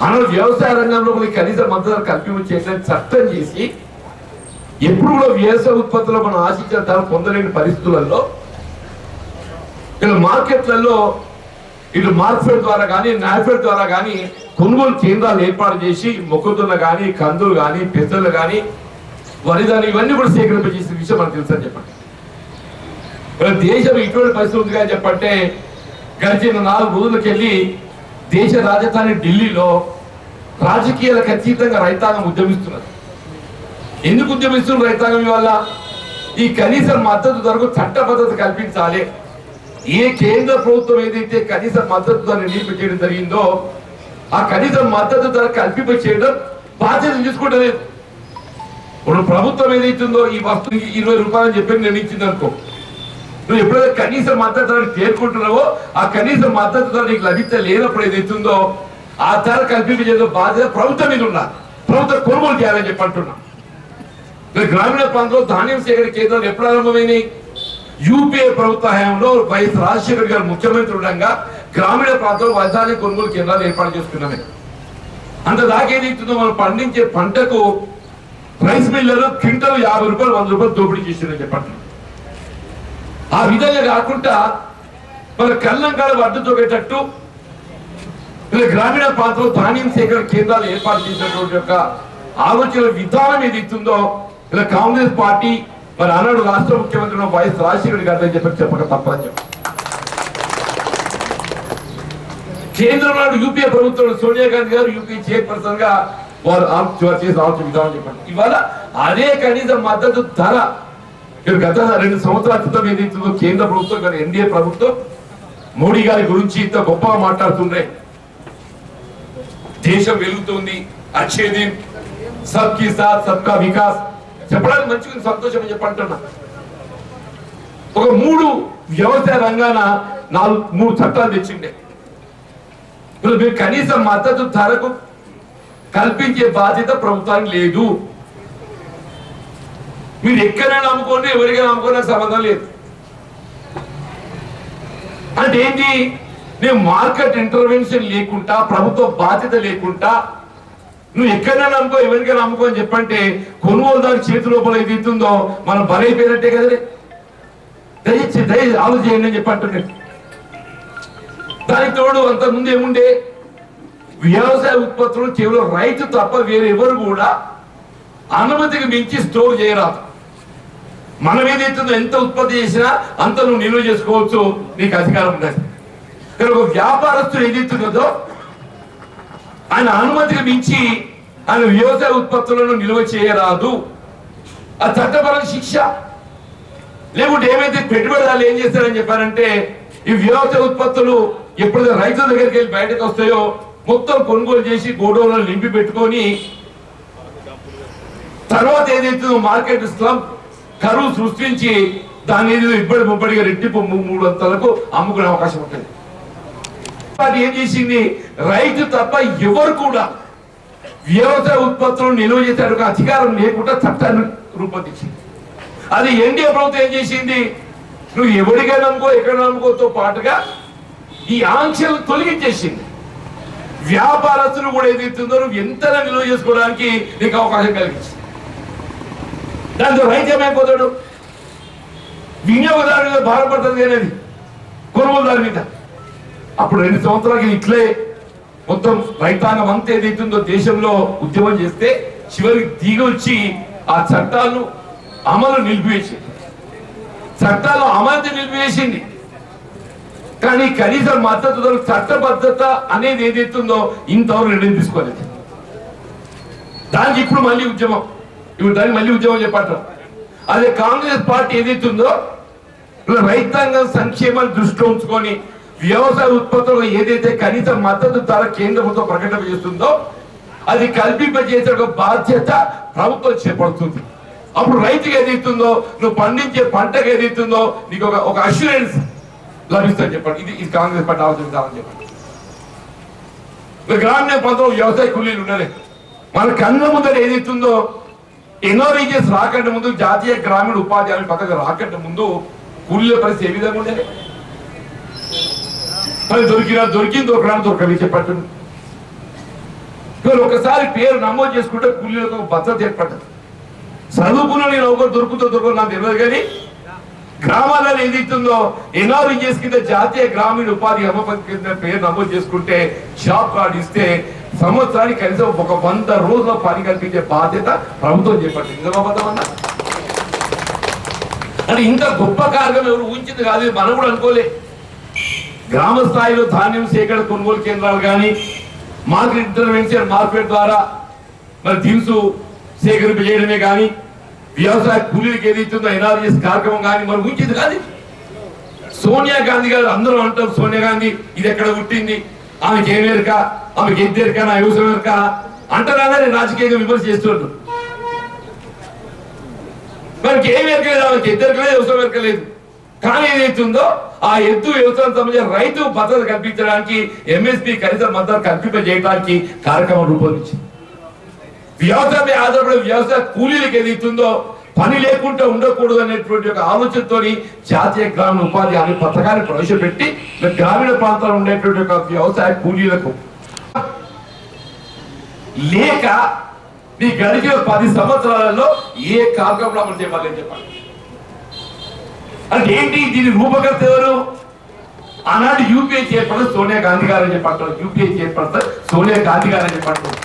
అలా వ్యవసాయ రంగంలో కనీస మద్దతు కల్పించేసి చట్టం చేసి ఎప్పుడు కూడా వ్యవసాయ ఉత్పత్తుల్లో మనం ఆశించిన ధర పొందలేని పరిస్థితులలో ఇలా మార్కెట్లలో ఇటు మార్కెట్ ద్వారా కానీ నాఫెడ్ ద్వారా కానీ కొనుగోలు కేంద్రాలు ఏర్పాటు చేసి మొక్కజొన్న కానీ కందులు కానీ పెద్దలు కానీ వరిదాని ఇవన్నీ కూడా సేకరింపజేసిన విషయం మనకు తెలుసని చెప్పండి. దేశం ఇటువంటి పరిస్థితి ఉంది కానీ చెప్పంటే గడిచిన 4 రోజులకి వెళ్ళి దేశ రాజధాని ఢిల్లీలో రాజకీయాలకు అతీతంగా రైతాంగం ఉద్యమిస్తున్నారు. ఎందుకు ఉద్యమిస్తున్న రైతాంగం వల్ల ఈ కనీస మద్దతు ధరకు చట్టబద్ధత కల్పించాలి. ఏ కేంద్ర ప్రభుత్వం ఏదైతే కనీస మద్దతు ధర నిర్ణయించడం జరిగిందో ఆ కనీస మద్దతు ధర కల్పింప చేయడం బాధ్యత తీసుకుంటలేదు. ఇప్పుడు ప్రభుత్వం ఏదైతుందో ఈ వస్తువుకి 20 రూపాయలు చెప్పి నిర్ణయించింది అనుకో, నువ్వు ఎప్పుడైతే కనీస మద్దతు ధర చేరుకుంటున్నావో ఆ కనీస మద్దతు ధర నీకు లభించలేనప్పుడు ఏదైతుందో ఆ ధర కల్పించేదో బాధ్యత ప్రభుత్వం మీద ఉండాలి. ప్రభుత్వం కొనుగోలు చేయాలని చెప్పి అంటున్నా. గ్రామీణ ప్రాంతంలో ధాన్యం సేకరణ కేంద్రాలు ఎప్పుడు ఆరంభమైనాయి? యూపీఏ ప్రభుత్వ హయాంలో వైఎస్ రాజశేఖర గారు ముఖ్యమంత్రి ఉండగా గ్రామీణ ప్రాంతంలో వరిధాన్య కొనుగోలు కేంద్రాలు ఏర్పాటు చేసుకున్నామే. అంత దాకా ఏదైతుందో మనం పండించే పంటకు రైస్ మిల్లర్ క్వింటల్ 50 రూపాయలు 100 రూపాయలు దోపిడీ చేసిందని చెప్పండి. ఆ విధంగా కాకుండా మన కళ్ళంకాడ అడ్డు తొగేటట్టు గ్రామీణ ప్రాంతంలో ధాన్యం సేకరణ కేంద్రాలు ఏర్పాటు చేసినటువంటి యొక్క ఆలోచన విధానం ఏదైతుందో ఇలా కాంగ్రెస్ పార్టీ మరి అన్నాడు రాష్ట్ర ముఖ్యమంత్రి వైఎస్ రాజశేఖర గారు అని చెప్పక తప్పని చెప్పి కేంద్రంలో యూపీఏ ప్రభుత్వం సోనియా గాంధీ గారు యూపీఏ చైర్పర్సన్ గా వారు చేసి ఆలోచన విధానం చెప్పండి. ఇవాళ అదే కనీస మద్దతు ధర గత 2 సంవత్సరాల క్రితం ఏదైతుందో కేంద్ర ప్రభుత్వం కానీ ఎన్డీఏ ప్రభుత్వం మోడీ గారి గురించి ఇంత గొప్పగా మాట్లాడుతుండే, దేశం వెలుగుతుంది, అచ్చేది సబ్కి సాత్ సబ్కా వికాస్ చెప్పడానికి మంచిగా సంతోషం అని చెప్పంటున్నా. ఒక 3 వ్యవసాయ రంగాన 3 చట్టాలు తెచ్చిండే. మీరు కనీస మద్దతు ధరకు కల్పించే బాధ్యత ప్రభుత్వానికి లేదు. మీరు ఎక్కడైనా అమ్ముకోండి, ఎవరికైనా అమ్ముకోవడానికి సంబంధం లేదు. అంటే ఏంటి? నేను మార్కెట్ ఇంటర్వెన్షన్ లేకుండా, ప్రభుత్వ బాధ్యత లేకుండా నువ్వు ఎక్కడైనా అమ్ముకో, ఎవరికైనా అమ్ముకో అని చెప్పంటే కొనుగోలుదారు చేతి లోపల ఏది ఇస్తుందో మనం బలైపోయినట్టే కదలే. దయచేసి ఆలోచించండి అని చెప్పంటున్నాడు. దానికి తోడు అంతకుముందు ఏముండే, వ్యవసాయ ఉత్పత్తులు కేవలం రైతు తప్ప వేరే ఎవరు కూడా అనుమతికి మించి స్టోర్ చేయరాదు. మనం ఏదైతుందో ఎంత ఉత్పత్తి చేసినా అంత నువ్వు నిల్వ చేసుకోవచ్చు, నీకు అధికారం ఉండదు. కానీ ఒక వ్యాపారస్తుడు ఏదైతున్నదో ఆయన అనుమతికి మించి ఆయన వ్యవసాయ ఉత్పత్తులను నిల్వ చేయరాదు. ఆ చట్టపరమైన శిక్ష. లేకుంటే ఏమైతే పెట్టుబడిదారులు ఏం చేస్తారని చెప్పారంటే, ఈ వ్యవసాయ ఉత్పత్తులు ఎప్పుడైతే రైతుల దగ్గరికి వెళ్ళి బయటకు వస్తాయో మొత్తం కొనుగోలు చేసి గోడౌన్లను నింపి పెట్టుకొని తర్వాత ఏదైతే మార్కెట్ స్లమ్ కరువు సృష్టించి దాని ఇబ్బడి ముబ్బడిగా రెట్టింపు 3 అంతలకు అమ్ముకునే అవకాశం ఉంటుంది. అది ఏం చేసింది, రైతు తప్ప ఎవరు కూడా వ్యవసాయ ఉత్పత్తులను నిల్వ చేసే అధికారం లేకుండా చట్టాన్ని రూపొందించింది. అది ఎన్డీఏ ప్రభుత్వం ఏం చేసింది, నువ్వు ఎవరికైనా నమ్ముకో, ఎక్కడ నమ్ముకోతో పాటుగా ఈ ఆంక్షలను తొలగించేసింది. వ్యాపారస్తులు కూడా ఏదైతుందో నువ్వు ఎంతైనా నిల్వ చేసుకోవడానికి నీకు అవకాశం కలిగించింది. దాంతో రైతు ఏమైపోతాడు, వినియోగదారు మీద భారపడుతుంది అనేది కొనుగోలుదారు మీద. అప్పుడు 2 సంవత్సరాలకి ఇట్లే మొత్తం రైతాంగం అంతా ఏదైతుందో దేశంలో ఉద్యమం చేస్తే చివరికి దిగొచ్చి ఆ చట్టాలను అమలు నిలిపివేసింది. చట్టాలు అమలు నిలిపివేసింది. కానీ కనీస మద్దతు ధర చట్టబద్ధత అనేది ఏదైతుందో ఇంతవరకు నిర్ణయం తీసుకోలేదు. దానికి ఇప్పుడు మళ్ళీ ఉద్యమం, దానికి మళ్ళీ ఉద్యమం చెప్పంటారు. అదే కాంగ్రెస్ పార్టీ ఏదైతుందో రైతాంగం సంక్షేమాన్ని దృష్టిలో ఉంచుకొని వ్యవసాయ ఉత్పత్తులకు ఏదైతే కనీస మద్దతు ధర కేంద్ర ప్రభుత్వం ప్రకటన చేస్తుందో అది కల్పింపజేసే ఒక బాధ్యత ప్రభుత్వం చేపడుతుంది. అప్పుడు రైతుకి ఏదైతుందో నువ్వు పండించే పంటకు ఏదైతుందో నీకు ఒక అష్యూరెన్స్ లభిస్తుంది చెప్పండి. ఇది కాంగ్రెస్ పార్టీ ఆలోచించాలని చెప్పండి. గ్రామీణ ప్రాంతంలో వ్యవసాయ కూలీలు ఉండాలి. మన కళ్ళ ముందర ఏదైతుందో ఎన్ఆర్ఈజీఎస్ రాకంటే ముందు, జాతీయ గ్రామీణ ఉపాధి హామీ పథకం రాకంటే ముందు కూలీల పరిస్థితి ఏ విధంగా ఉండేది? మరి దొరికింది దొరకని చెప్పండి. ఒకసారి పేరు నమోదు చేసుకుంటే కూలీలకు భద్రత ఏర్పడ్డది. చదువుకున్న నేను ఒకరు దొరుకుతో నాకు తెలియదు. కానీ గ్రామాలలో ఏదైతుందో ఎన్ఆర్ఈజీఎస్ కింద జాతీయ గ్రామీణ ఉపాధి హామీ పథకం కింద పేరు నమోదు చేసుకుంటే జాబ్ కార్డు ఇస్తే సంవత్సరానికి కనీసం ఒక 100 రోజుల పని కల్పించే బాధ్యత ప్రభుత్వం చేపట్టింది. నిజమా? అంటే ఇంత గొప్ప కార్యక్రమం ఎవరు ఊహించింది కాదు, మనం కూడా అనుకోలే. గ్రామ స్థాయిలో ధాన్యం సేకరణ కొనుగోలు కేంద్రాలు కానీ, మార్కెట్ ఇంటర్వెన్షన్ మార్కెట్ ద్వారా మరి దినుసు సేకరింప చేయడమే కానీ, వ్యవసాయ కూలీలకు ఏదైతుందో ఎన్ఆర్జీఎస్ కార్యక్రమం కానీ మనం ఊహించింది కాదు. సోనియా గాంధీ గారు అందరూ అంటాం, సోనియా గాంధీ ఇది ఎక్కడ పుట్టింది, ఆమెకి ఏం ఎరక, ఆమెకి ఎద్దు ఎరక, నా వ్యవసాయం ఎరక అంటారా? నేను రాజకీయంగా విమర్శ చేస్తున్నాను. మనకి ఏం ఎరకలేదు, ఆమెకి ఎద్దు ఎరకలేదు, వ్యవసాయం ఎరకలేదు. కానీ ఏదైతుందో ఆ ఎద్దు వ్యవసాయం సంబంధించిన రైతు భద్రత కల్పించడానికి ఎంఎస్పీ కనీస మద్దతు కల్పింపజేయడానికి కార్యక్రమం రూపొందించింది. వ్యవసాయ ఆధారపడే వ్యవసాయ కూలీలకు ఏదైతుందో పని లేకుండా ఉండకూడదు అనేటువంటి ఒక ఆలోచనతో జాతీయ గ్రామీణ ఉపాధి హామీ పథకాన్ని ప్రవేశపెట్టి గ్రామీణ ప్రాంతాల్లో ఉండేటువంటి ఒక వ్యవసాయ కూలీలకు లేక నీ గడిచిన 10 సంవత్సరాలలో ఏ కార్యక్రమం అమలు చేయాలని చెప్పండి. అంటే ఏంటి దీని రూపకర్త ఎవరు? ఆనాడు యూపీఏ చైర్పర్సన్ సోనియా గాంధీ గారని చెప్పంటారు. యూపీఏ చైర్పర్సన్ సోనియా గాంధీ గారని చెప్పంటారు.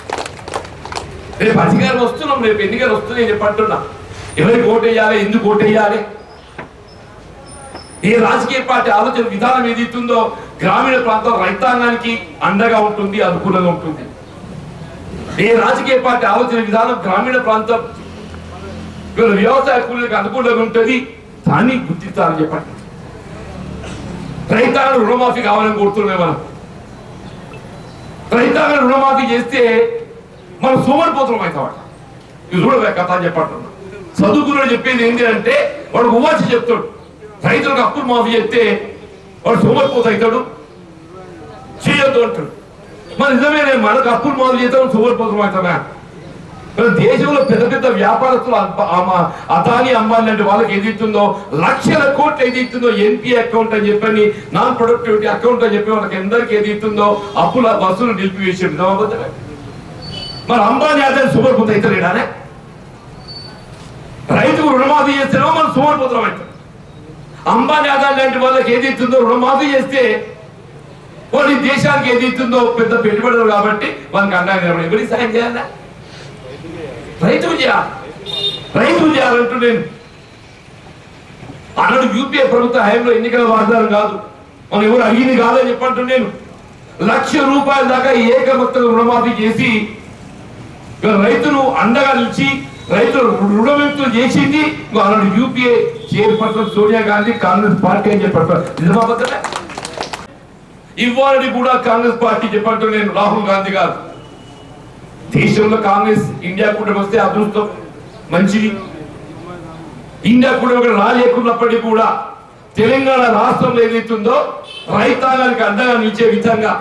రేపు అధికారం వస్తున్నాం, రేపు ఎన్నికలు వస్తున్నాయి చెప్పంటున్నా. ఎవరికి ఓటు వేయాలి, ఎందుకు ఓటు వేయాలి, ఏ రాజకీయ పార్టీ ఆలోచన విధానం ఏదైతుందో గ్రామీణ ప్రాంతం రైతాంగానికి అండగా ఉంటుంది, అనుకూలంగా ఉంటుంది. ఏ రాజకీయ పార్టీ ఆలోచన విధానం గ్రామీణ ప్రాంతం వ్యవసాయ కూలీలకు అనుకూలంగా ఉంటుంది, దాన్ని గుర్తించాలని చెప్పండి. రైతాంగ రుణమాఫీ కావాలని కోరుతున్నాయి. మనం రైతాంగ రుణమాఫీ చేస్తే మనం సోమరిపోతున్నాం అవుతాం. ఇది చూడలే కథ అని చెప్పంటున్నా. చదువుకున్నాడు చెప్పేది ఏంటి అంటే వాడు ఉవాచి చెప్తాడు, రైతులకు అప్పులు మాఫీ చేస్తే వాడు సోమరిపోత అవుతాడు, చేయొద్దు అంటాడు. మన నిజమే, మనకు అప్పులు మాఫీ చేస్తాం సోమరిపోతం అవుతామా? దేశంలో పెద్ద పెద్ద వ్యాపారస్తులు అదాని అంబానీ లాంటి వాళ్ళకి ఏదైతుందో లక్షల కోట్లు ఏదైతుందో ఎన్పి అకౌంట్ అని చెప్పని నాన్ ప్రొడక్టివిటీ అకౌంట్ అని చెప్పి వాళ్ళకి ఎందరికి ఏదైతుందో అప్పుల బస్సులు నిలిపివేసాడు. మరి అంబానీ అదాని సోమరిపోత అవుతారేడానే? రైతుకు రుణమాఫీ చేస్తేనో మనం సోమరిపోతం అవుతాం. అంబానీ అదాని లాంటి వాళ్ళకి ఏదైతుందో రుణమాఫీ చేస్తే వాళ్ళు దేశానికి ఏదైతుందో పెద్ద పెట్టుబడులు కాబట్టి వాళ్ళకి అన్నాగా ఎవరికి సాయం చేయాలా? రైతుకు చేయాలంటూ నేను అన్నాడు. యూపీఏ ప్రభుత్వ హయాంలో ఎన్నికల వాగ్దానం కాదు, మనం ఎవరు అడిగింది కాదని చెప్పంటూ నేను ₹1,00,000 దాకా ఏకమొత్తంగా రుణమాఫీ చేసి రైతులు అండగా నిలిచి రైతులు రుణవిముక్తులు చేసింది అన్నాడు UPA chairperson Sonia Gandhi, Congress party అని చెప్పారు. నిజమాబద్దమే. ఇవ్వాలని కూడా కాంగ్రెస్ పార్టీ చెప్పంటూ నేను రాహుల్ గాంధీ గారు దేశంలో కాంగ్రెస్ ఇండియా కూటమి వస్తే అదృష్టం మంచిది. ఇండియా కూటమి రాలేకున్నప్పటికీ కూడా తెలంగాణ రాష్ట్రంలో ఏదైతుందో రైతాంగానికి అండగా నిలిచే విధంగా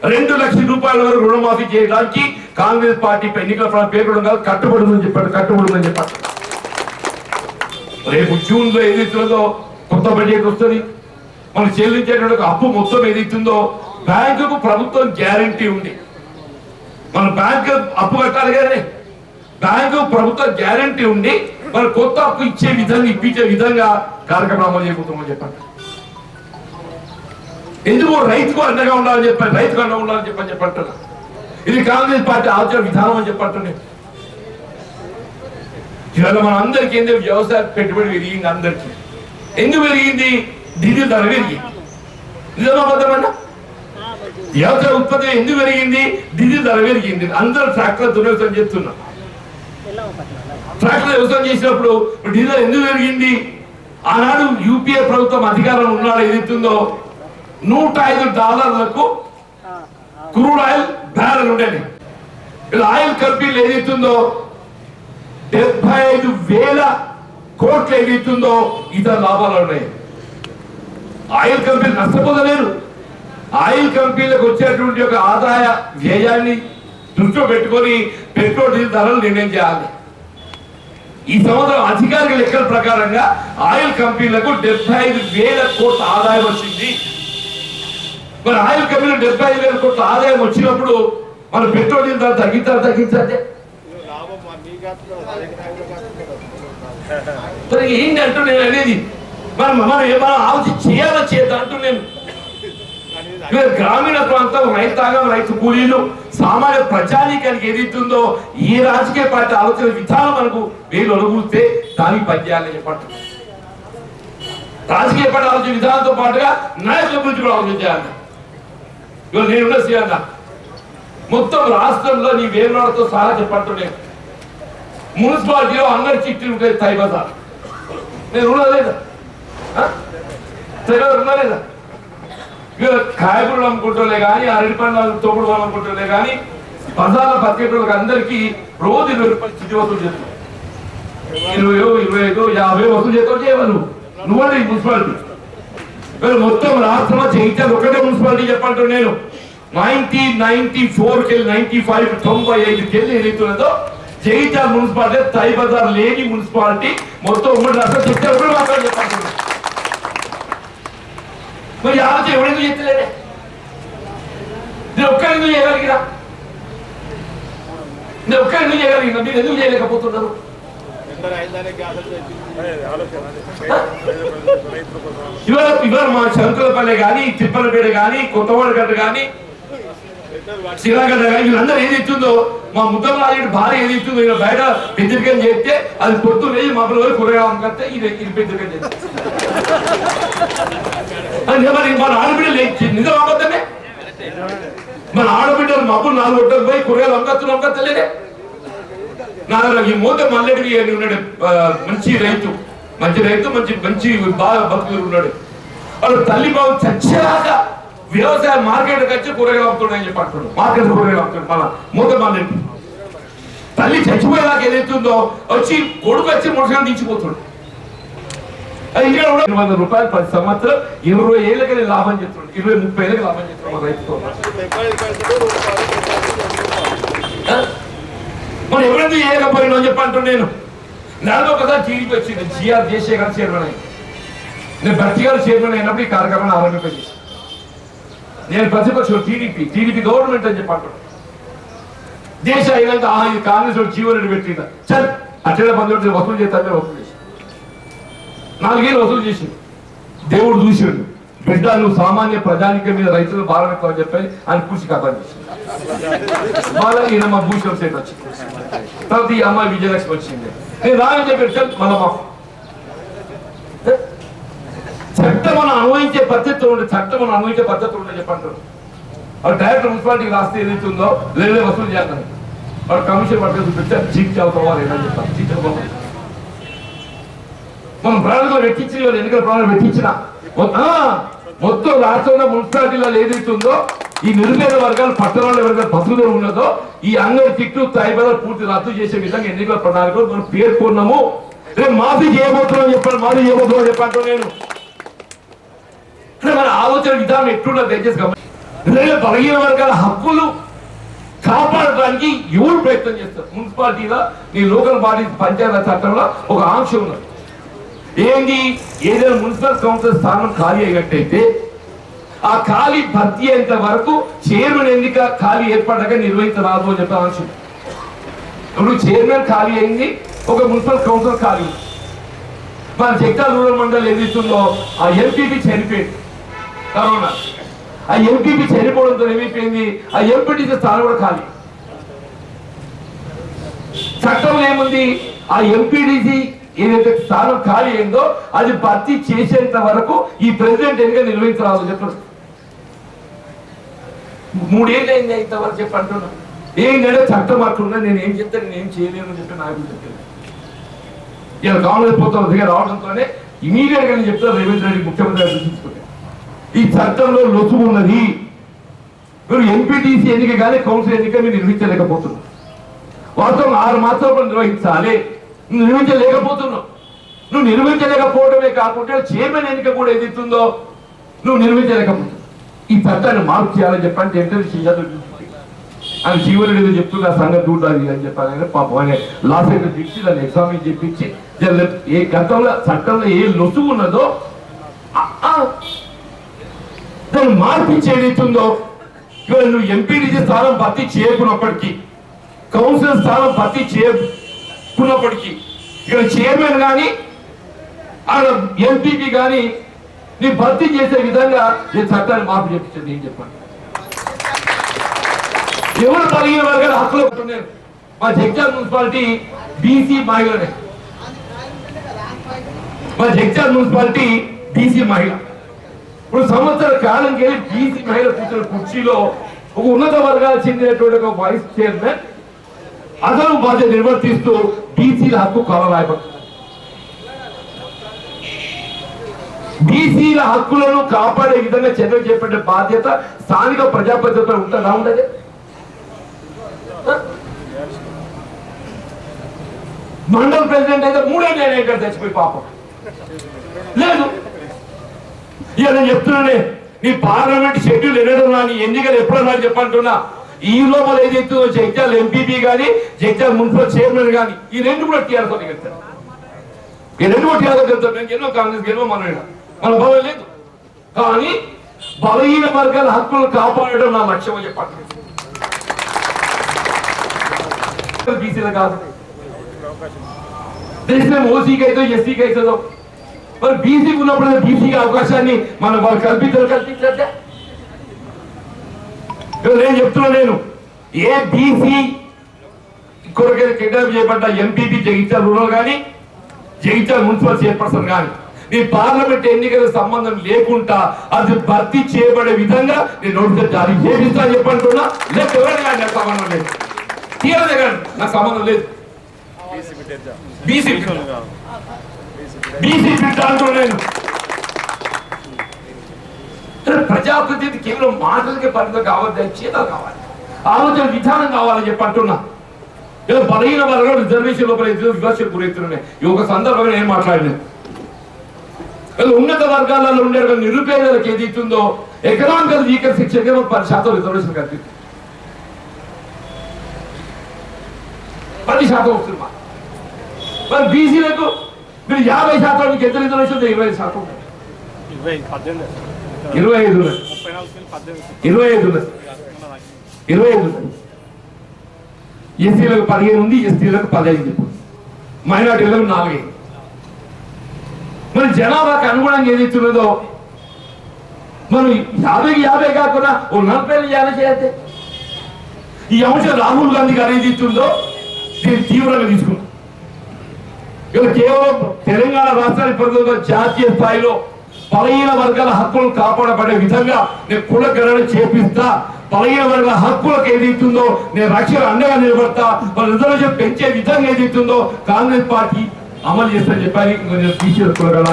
₹2,00,000 వరకు రుణమాఫీ చేయడానికి కాంగ్రెస్ పార్టీ ఎన్నికల పేర్కొనడం కాదు, కట్టుబడుందని చెప్పారు. రేపు జూన్ లో ఏదైతుందో కొత్త బడ్జెట్ వస్తుంది. మనం చెల్లించేటువంటి అప్పు మొత్తం ఏదైతుందో బ్యాంకుకు ప్రభుత్వం గ్యారంటీ ఉంది. మన బ్యాంకు అప్పు కట్టాలి కానీ బ్యాంకు ప్రభుత్వ గ్యారంటీ ఉండి మన కొత్త అప్పు ఇప్పించే విధంగా కార్యక్రమం అమలు చేయబోతామని చెప్పండి. ఎందుకు రైతుకు అండగా ఉండాలని చెప్పంటున్నా. ఇది కాంగ్రెస్ పార్టీ ఆలోచన విధానం అని చెప్పంటున్నా. ఇవాళ మన అందరికీ ఏంటంటే వ్యవసాయ పెట్టుబడి పెరిగింది. అందరికీ ఎందుకు పెరిగింది? డీజిల్ ధర పెరిగింది. నిజమాబద్ధమన్నా? వ్యవసాయ ఉత్పత్తి ఎందుకు పెరిగింది? డీజిల్ ధర పెరిగింది. అందరూ ట్రాక్టర్లతో వ్యవసాయం చేస్తున్నారు. ట్రాక్టర్ వ్యవసాయం చేసినప్పుడు డీజిల్ ఎందుకు పెరిగింది? ఆనాడు యూపీఏ ప్రభుత్వం అధికారం ఉన్నాడు ఏదైతుందో $105 క్రూడ్ ఆయిల్ బ్యారెల్ ఉండేది. ఇలా ఆయిల్ కంపెనీలు ఏదైతుందో 75,000 కోట్లు ఏదైతుందో ఇతర లాభాలు ఉన్నాయి. Oil company నష్టపోతలేరు. ఆయిల్ కంపెనీలకు వచ్చేటువంటి ఒక ఆదాయ వ్యయాన్ని దృష్టిలో పెట్టుకొని పెట్రోల్ డీజిల్ ధరలు నిర్ణయం చేయాలి. ఈ సంవత్సరం అధికారిక లెక్కల ప్రకారంగా ఆయిల్ కంపెనీలకు 75,000 కోట్ల ఆదాయం వచ్చింది. మరి ఆయిల్ కంపెనీలు 75,000 కోట్ల ఆదాయం వచ్చినప్పుడు మన పెట్రోల్ డీజిల్ ధర తగ్గించాలి. ఏంటి అంటూ నేను అనేది మనం ఏమైనా ఆలోచన చేయాలో చేద్దాం అంటూ నేను. గ్రామీణ ప్రాంతం రైతాంగం, రైతు కూలీలు, సామాన్య ప్రజానీకానికి ఏదైతుందో ఈ రాజకీయ పార్టీ ఆలోచన విధానం మనకు వేలు ఒలుగుతే దానికి పనిచేయాలని చెప్పండి. రాజకీయ పార్టీ ఆలోచన విధానంతో పాటుగా నాయకుల గురించి కూడా ఆలోచన చేయాలి. ఇవాళ నేనున్న సీఎం మొత్తం రాష్ట్రంలో నీ వేరుతో సహా చెప్పంటున్నాను. మున్సిపాలిటీలో అందరి చిట్లు ఉంటాయి. తైబజార్ నేను ఉన్నలేదా? ఉన్నలేదా? కాయగూరలు అమ్ముకుంటూనే కానీ, అరటి పండ్లు తోపుడు వాళ్ళు అమ్ముకుంటూనే కానీ, బజార్ల బతికేటోళ్ళకి అందరికీ రోజు ₹20 చిట్టి వసూలు చేస్తాం. 20, 25, 50 వసూలు చేస్తావు చేయవను నువ్వంటే ఈ మున్సిపాలిటీ. మొత్తం రాష్ట్రంలో జగిత్యాల ఒకటే మున్సిపాలిటీ చెప్పంటూ నేను 1994 కెళ్ళి 95, 95 కెళ్ళి ఏదైతున్నదో జగిత్యాల మున్సిపాలిటీ తైబజార్ లేని మున్సిపాలిటీ మొత్తం ఉమ్మడి రాష్ట్రం జగిత్యాల కూడా మాత్రం చెప్పంటున్నా. మరి ఆలోచన ఎవరెందుకు చెప్తలేదే? నేను ఒక్కరెందుకు చేయగలిగినా? మీరు ఎందుకు చేయలేకపోతున్నారు? ఇవాళ మా శంకులపల్లె కానీ, తిప్పలపేట కానీ, కొత్తవాడగడ్డ కానీ, శిలాగడ్డ కానీ వీళ్ళందరూ ఏది ఇస్తుందో మా ముద్దమరాజు భార్య ఏది ఇస్తుందో ఇలా బయట పెద్దరికని చేస్తే అది పొద్దున్న మా పిల్లలు కూరగాయలు అమ్మకంటే ఇది పెద్దరికని చేస్తే అంటే మరి మన ఆడబిడ్డలు నిజం అబద్ధమే. మన ఆడబిడ్డలు మబ్బులు 4 గంటలు పోయి కూరగాయలు అమ్మకత్తలేదే. ఈ మూత మల్లెడివి అని ఉన్నాడు, మంచి రైతు మంచి బాగా భక్తులు ఉన్నాడు. వాళ్ళు తల్లి బాబు చచ్చేలాగా వ్యవసాయ మార్కెట్కి వచ్చి కూరగాయలు అమ్ముతున్నాయని చెప్పి అంటున్నాడు. మార్కెట్ కూరగాయలు అమ్ముతున్నాడు మన మూత మల్లెడి. తల్లి చచ్చిపోయేలాగా ఏదైతుందో వచ్చి కొడుకు వచ్చి మనుషులను దించిపోతాడు. ఇక్కడ కూడా 200 రూపాయలు ప్రతి సంవత్సరం 20 ఏళ్ళకి లాభం చేస్తున్నాడు, 20-30 ఏళ్ళకి లాభం చేస్తున్నాడు రైతుతో. మనం ఎవరైనా చేయకపోయినా అని చెప్పి అంటున్నాను. నేను నెలలో ఒకసారి టీడీపీ వచ్చింది, జిఆర్ జయశేఖర్ చైర్మన్ అయ్యి. నేను భర్తీ గారు చైర్మన్ అయినప్పుడు ఈ కార్యక్రమాన్ని ఆరంభించేసి నేను ప్రతిపక్షం టీడీపీ గవర్నమెంట్ అని చెప్పి అంటున్నాను. దేశ అయినాక ఇది కాంగ్రెస్ జీవన్ రెడ్డి పెట్టిందా సార్ అట్లా 12 వసూలు చేస్తాను, వసూలు చేసి 4 ఏళ్ళు వసూలు చేసి దేవుడు చూసాడు. బిడ్డ నువ్వు సామాన్య ప్రజానిక మీద రైతులు భారం ఎక్కువ అని చెప్పి ఆయన పూసి కథ చేసింది. మళ్ళీ ఈయన మా భూషణ్ సేట్ వచ్చింది, తర్వాత ఈ అమ్మాయి విజయలక్ష్మి వచ్చింది. నేను రాని చెప్పాను మళ్ళా మా చట్టం మనం అనుభవించే పద్ధతులు ఉండే చెప్పంటారు. వాడు డైరెక్టర్ మున్సిపాలిటీకి రాస్తే ఏదైతుందో లేదే వసూలు చేస్తాను. వాడు కమిషన్ పట్టుకు చూపించారు, జీప్ చదువుకోవాలి ఏమని చెప్తాను. జీప్ చదువుకోవాలి మనం ప్రణాళికలు పెట్టించిన వాళ్ళు ఎన్నికల ప్రణాళిక పెట్టించిన మొత్తం రాష్ట్రంలో మున్సిపాలిటీలో ఏదైతుందో ఈ నిరుపేద వర్గాలు పట్టణాల్లో ఎవరికైనా బతుకుదల ఉన్నదో ఈ అంగడి కిట్టు తైబర్ పూర్తి రద్దు చేసే విధంగా ఎన్నికల ప్రణాళికలు మనం పేర్కొన్నాము. రేపు మాఫీ చేయబోతున్నాం చెప్పంటూ నేను మన ఆలోచన విధానం ఎట్లున్నా దయచేసి గమనించండి. బలహీన వర్గాల హక్కులు కాపాడడానికి ఎవరు ప్రయత్నం చేస్తారు? మున్సిపాలిటీలో నీ లోకల్ బాడీ పంచాయతీ చట్టంలో ఒక ఆంక్ష ఉన్నది. ఏంటి? ఏదైనా మున్సిపల్ కౌన్సిల్ స్థానం ఖాళీ అయినట్టయితే ఆ ఖాళీ భర్తీ అయ్యేంత వరకు చైర్మన్ ఎన్నిక ఖాళీ ఏర్పడ్డాక నిర్వహించరాదు అని చెప్పే ఆంక్ష. ఇప్పుడు చైర్మన్ ఖాళీ అయింది, ఒక మున్సిపల్ కౌన్సిల్ ఖాళీ. మన జగిత్యాల రూరల్ మండలి ఏదైతుందో ఆ ఎంపీపీ చనిపోయింది కరోనా. ఆ ఎంపీపీ చనిపోవడంతో ఏమైపోయింది, ఆ ఎంపీటీసీ స్థానం కూడా ఖాళీ. చట్టంలో ఏముంది? ఆ ఎంపీటీసీ ఏదైతే స్థానం ఖాళీ అయిందో అది భర్తీ చేసేంత వరకు ఈ ప్రెసిడెంట్ ఎన్నిక నిర్వహించరాదు చెప్పారు. 3 ఏళ్ళు అయింది ఇంతవరకు చెప్పి అంటున్నా. ఏంటంటే చట్టం అట్లున్నా నేను ఏం చెప్తాను, నేను ఏం చేయలేను అని చెప్పి నాకు చెప్పాను. ఇలా కాంగ్రెస్ ప్రభుత్వం దగ్గర రావడంతోనే ఇమీడియట్ గా నేను చెప్తాను రేవంత్ రెడ్డి ముఖ్యమంత్రి సూచించుకుంటే ఈ చట్టంలో లొసుగు ఉన్నది. మీరు ఎంపీటీసీ ఎన్నిక కానీ కౌన్సిల్ ఎన్నిక మీరు నిర్వహించలేకపోతున్నారు. వాస్తవం 6 మాసాలు నిర్వహించాలి, నువ్వు నిర్వహించలేకపోతున్నావు. నువ్వు నిర్వహించలేకపోవడమే కాకుండా చైర్మన్ ఎన్నిక కూడా ఏదైతుందో నువ్వు నిర్వహించలేకపోతున్నావు. ఈ చట్టాన్ని మార్పు చేయాలని చెప్పంటే ఆయన జీవన్ రెడ్డి చెప్తున్నా సంగతి చూడాలి అని చెప్పాలి. పాపం ఆయన లాస్ అయితే పిలిచి దాన్ని ఎగ్జామిన్ చెప్పించి ఏ గతంలో చట్టంలో ఏ లొసుగు ఉన్నదో దాన్ని మార్పించి ఏదైతుందో ఇవాళ నువ్వు ఎంపీడీసీ స్థానం భర్తీ చేయకున్నప్పటికీ కౌన్సిల్ స్థానం భర్తీ చేయకున్నప్పటికీ ఇక్కడ చైర్మన్ కానీ ఆడ ఎంపీపీ కానీ నీ భర్తీ చేసే విధంగా నేను చట్టాన్ని మార్పు చేపించండి ఏం చెప్పండి. ఎవరు బలహీన వర్గాల హక్కులు ఉంటున్నారు? మా జగిత్యాల మున్సిపాలిటీ బీసీ మహిళనే. మా జగిత్యాల మున్సిపాలిటీ బీసీ మహిళ. ఇప్పుడు సంవత్సర కాలం వెళ్ళి బీసీ మహిళ కూర్చున్న కుర్చీలో ఒక ఉన్నత వర్గాలు చెందినటువంటి ఒక వైస్ చైర్మన్ అదను బాధ్యత నిర్వర్తిస్తూ బీసీల హక్కు కొలరాయబడుతుంది. బీసీల హక్కులను కాపాడే విధంగా చర్యలు చేపట్టే బాధ్యత స్థానిక ప్రజాప్రతినిధులపై ఉంటుందా? ఉండదు. మండల ప్రెసిడెంట్ అయితే 3 ఏళ్ళు ఇక్కడ చచ్చిపోయి పాపం లేదు. ఇక నేను చెప్తున్నానే నీ పార్లమెంట్ షెడ్యూల్ ఎన్నడన్నా నీ ఎన్నికలు ఎప్పుడన్నా చెప్పంటున్నా. ఈ లోపల ఏదైతే జగిత్యాల ఎంపీపీ కానీ జగిత్యాల మున్సిపల్ చైర్మన్ కానీ ఈ 2 కూడా టీఆర్ఎస్ గెలుస్తారు. ఈ 2 కూడా టీఆర్ఎస్ గెలుస్తారు. నేను గెలవ, కాంగ్రెస్ గెలవ, మన బలం లేదు. కానీ బలహీన వర్గాల హక్కులను కాపాడడం నా లక్ష్యం అని చెప్పండి. బీసీలో కాదు, దేశం ఓసీకి అయితే ఎస్సీకి అవుతుందో మరి బీసీకి ఉన్నప్పుడు బీసీకి అవకాశాన్ని మనం వాళ్ళు కల్పించట్లే. నేను చెప్తున్నా, నేను ఏ బీసీ కొరకైతే కిడ్నాప్ చేయబడ్డ ఎంపీపీ జగిత్యాల రూరల్ కానీ జగిత్యాల మున్సిపల్ చైర్పర్సన్ కానీ నీ పార్లమెంట్ ఎన్నికల సంబంధం లేకుండా అది భర్తీ చేయబడే విధంగా నేను నోటీస్ జారీ చేపిస్తా చెప్పంటున్నా. లేకపోతే ఎవరైనా నాకు సంబంధం లేదు, తీరదే కానీ నాకు సంబంధం లేదు. బీసీ బిడ్డ అంటూ నేను ప్రజాప్రతినిధి కేవలం మాటలకే పరిమితం కావద్దు, చేతలు కావాలి, ఆలోచన విధానం కావాలని చెప్పి అంటున్నా. ఏదో బలహీన వర్గాలు రిజర్వేషన్ లోపల విమర్శలు గురవుతున్నాయి. ఈ ఒక సందర్భంగా నేను మాట్లాడినాను. ఉన్నత వర్గాలలో ఉండే నిరుపేదలకు ఏది ఇస్తుందో ఎకనామికల్ వీకర్ సెక్షన్ 10% రిజర్వేషన్ కల్పిస్తుంది. 10% వస్తుంది. మరి బీసీలకు మీరు 50% మీకు ఎంత రిజర్వేషన్? 20%, 25. ఎస్సీలకు 15 ఉంది, ఎస్టీలకు 15 చెప్పు, మైనార్టీలకు 4. మరి జనాభాకి అనుగుణంగా ఏది ఇస్తున్నదో మనం 50 కాకుండా 40 చేస్తే ఈ అంశం రాహుల్ గాంధీ గారు ఏది ఇస్తుందో దీన్ని తీవ్రంగా తీసుకుంటాం. ఇలా కేవలం తెలంగాణ రాష్ట్రానికి పరిధిలో జాతీయ స్థాయిలో బలహీన వర్గాల హక్కులను కాపాడబడే విధంగా నేను కులగణన చేపిస్తా. బలహీన వర్గాల హక్కులకు ఏది ఇస్తుందో నేను రక్షణ అండగా నిలబడతా. వాళ్ళ రిజర్వేషన్ పెంచే విధంగా ఏది ఇస్తుందో కాంగ్రెస్ పార్టీ అమలు చేస్తా చెప్పాలి. నేను తీసుకురాగల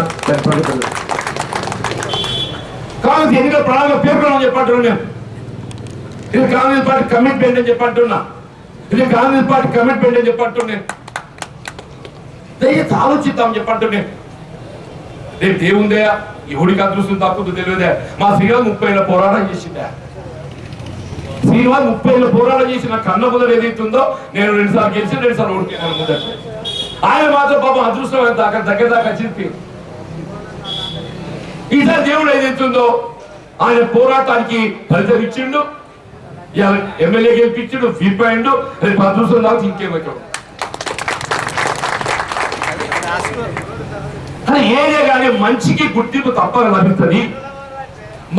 కాంగ్రెస్ ఎన్నికల ప్రణాళిక పేర్కొనని చెప్పంటున్నా. నేను ఇది కాంగ్రెస్ పార్టీ కమిట్మెంట్ అని చెప్పంటున్నా. ఇది కాంగ్రెస్ పార్టీ కమిట్మెంట్ అని చెప్పంటున్నా. దయచేసి ఆలోచిద్దాం చెప్పంటున్నా. రేపు దేవుందే ఎవడికి అదృష్టం తక్కువ తెలియదే. మా శ్రీరామ్ 30 ఏళ్ళ పోరాటం చేసిందా? శ్రీనివాస్ 30 ఏళ్ళ పోరాటం చేసి నాకు కన్న ముందర ఏదైతుందో నేను 2 సార్లు గెలిచి 2 సార్లు ఓడిపోయాను ముందర. ఆయన మాత్రం పాపం అదృష్టం అక్కడ దగ్గర దాకా చెప్పి ఈసారి దేవుడు ఏదైతుందో ఆయన పోరాటానికి ఫలితం ఇచ్చిండు. ఎమ్మెల్యే గెలిపించిండు, విప్ అయిండు. రేపు అదృష్టం దాకా ఇంకేమవుతాడు. కానీ ఏదే కానీ మంచికి గుర్తింపు తప్పక లభిస్తుంది.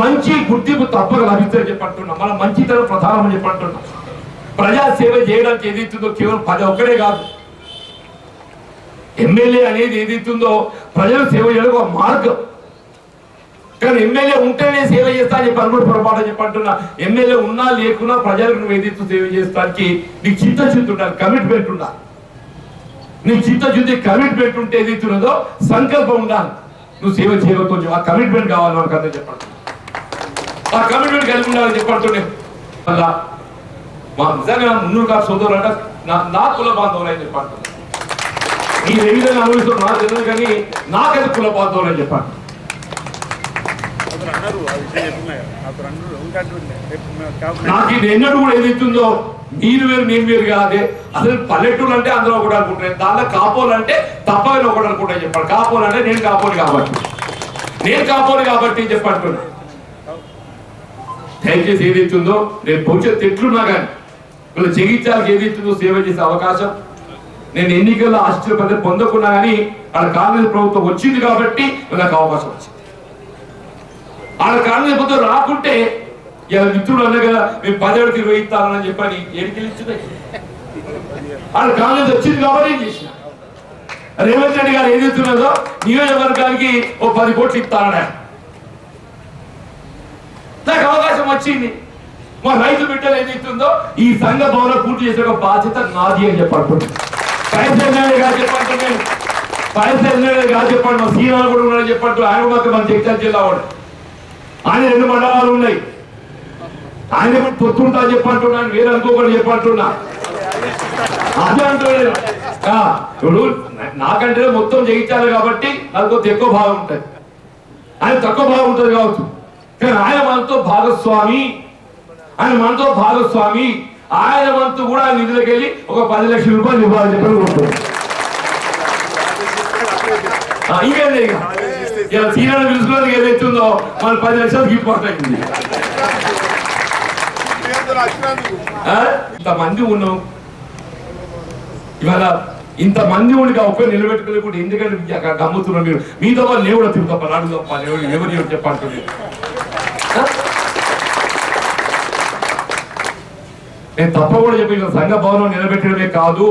మంచి గుర్తింపు తప్పక లభిస్తుంది చెప్పంటున్నా. మన మంచితనం ప్రధానం అని చెప్పంటున్నా. ప్రజా సేవ చేయడానికి ఏదైతుందో కేవలం 10 ఒక్కడే కాదు. ఎమ్మెల్యే అనేది ఏదైతుందో ప్రజలు సేవ చేయడం ఒక మార్గం. కానీ ఎమ్మెల్యే ఉంటేనే సేవ చేస్తా అని చెప్పి అనుకుంటే పొరపాటు చెప్పంటున్నా. ఎమ్మెల్యే ఉన్నా లేకున్నా ప్రజలకు నువ్వు ఏదైతే సేవ చేస్తానికి నీకు చిత్తశుద్ధి ఉండాలి, కమిట్మెంట్ ఉండాలి. నీ చిత్తశుద్ధి కమిట్మెంట్ ఉంటే ఏదైతున్నదో సంకల్పం ఉండాలి. నువ్వు సేవ చేయవచ్చు. ఆ కమిట్మెంట్ కావాలి మనకు అందరూ చెప్పండి. ఆ కమిట్మెంట్ కలిగి ఉండాలని చెప్పండి. అలా మా నిజంగా మున్నూరు కాదు సోదరులు అంటే నా కుల బాంధవులు అని చెప్పండి. మీరు ఏ విధంగా అనుభవిస్తున్నారు నాకు తెలియదు, కానీ నాకైతే కుల బాంధవులు అని చెప్పండి. నాకు ఇది ఎన్నడూ కూడా ఏదైతుందో మీరు వేరు నేను వేరు కాదే. అసలు పల్లెటూరు అంటే అందరూ ఒకటి అనుకుంటున్నాయి. దాంట్లో కాపోలు అంటే తప్పగా ఒకటి అనుకుంటాను చెప్పాడు. కాపోలు అంటే నేను కాపోలు కాబట్టి చెప్పంటున్నా. దయచేసి ఏదైతుందో నేను భవిష్యత్తు ఎట్లున్నా కానీ వీళ్ళ జగిత్యాలకు ఏదైతుందో సేవ చేసే అవకాశం నేను ఎన్నికల్లో ఆశ్చర్యపడి పొందకున్నా కానీ వాళ్ళ కాంగ్రెస్ ప్రభుత్వం వచ్చింది కాబట్టి నాకు అవకాశం వచ్చింది. వాళ్ళ కాంగ్రెస్ ప్రభుత్వం రాకుంటే మిత్రుడు అన్న కదా మేము 10 ఏళ్ళకి 20 ఇస్తానని చెప్పని ఎడికెళ్ళించున్నాయి. వాళ్ళ కాంగ్రెస్ వచ్చింది కాబట్టి ఏం చేసిన. రేవంత్ రెడ్డి గారు ఏదైతున్నదో నియోజకవర్గానికి ఓ 10 కోట్లు ఇస్తానడా. నాకు అవకాశం వచ్చింది. మా రైతు బిడ్డలు ఏదైతుందో ఈ సంఘ భవనం పూర్తి చేసే ఒక బాధ్యత నాది అని చెప్పండి. పైసలు గారు చెప్పండి. మా సీనాలు కూడా ఉన్నాడని చెప్పండి. ఆయన మాత్రం మన జగిత్యాల జిల్లా వాడు. ఆయన 2 మండలాలు ఉన్నాయి. ఆయన పొత్తుంటా చెప్పంటున్నాను, వేరే అనుకోకుండా చెప్పంటున్నా. అదే అంటున్నాడు. ఇప్పుడు నాకంటే మొత్తం జయించాలి కాబట్టి నాకు కొంత ఎక్కువ భాగం ఉంటుంది, ఆయన తక్కువ భాగం ఉంటుంది కావచ్చు. కానీ ఆయన మనతో భాగస్వామి. ఆయన వంతు కూడా ఆయన నిధులకు వెళ్ళి ఒక 10 లక్షల రూపాయలు ఇవ్వాలని చెప్పి కోరుతుంది. ఇంకేంది ఇలా సీనియర్ పిలుచుకోవడానికి ఏదైతుందో మన 10 లక్షలు గిట్టుబాటు అయింది. ఇంతమంది ఉన్నాం ఇవాళ. ఇంతమంది ఉండి ఒక్క నిలబెట్టుకోలేకుండా ఎందుకంటే గమ్ముతున్నాం. మీరు మీతో వాళ్ళు నేను కూడా తిరుగుతా నాడు తప్ప ఎవరు చెప్పండి. నేను తప్ప కూడా చెప్పి సంఘ భవనం నిలబెట్టడమే కాదు,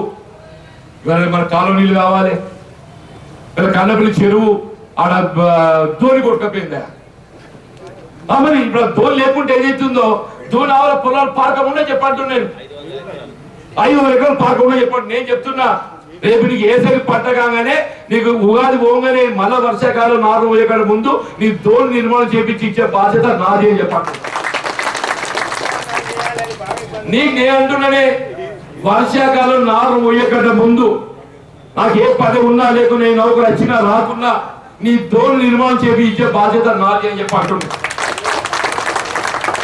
ఇవాళ మన కాలనీలు కావాలి, కన్నపల్లి చెరువు ఆడ ధోని కొట్టుకపోయిందా మరి ఇప్పుడు ధోని లేకుంటే ఏదైతుందో ధోని ఆవిడ పొలాలు పారకముందే చెప్పంటు నేను 500 ఎకరాలు పారకముందే చెప్పండి. నేను చెప్తున్నా రేపు నీకు ఏసరి పట్టగానే నీకు ఉగాది పోగానే మళ్ళా వర్షాకాలం 4 ఎకరాల ముందు నీ ధోని నిర్మాణం చేపించి ఇచ్చే బాధ్యత నాది అని చెప్పండి. నీకు నేను అంటున్నానే వర్షాకాలం 4 ఎకరాల ముందు నాకు ఏ పని ఉన్నా లేకున్నా నేను నౌకరు వచ్చినా రాకున్నా నీ ధోని నిర్మాణం చేపి ఇచ్చే బాధ్యత నాది అని చెప్పి అంటున్నా.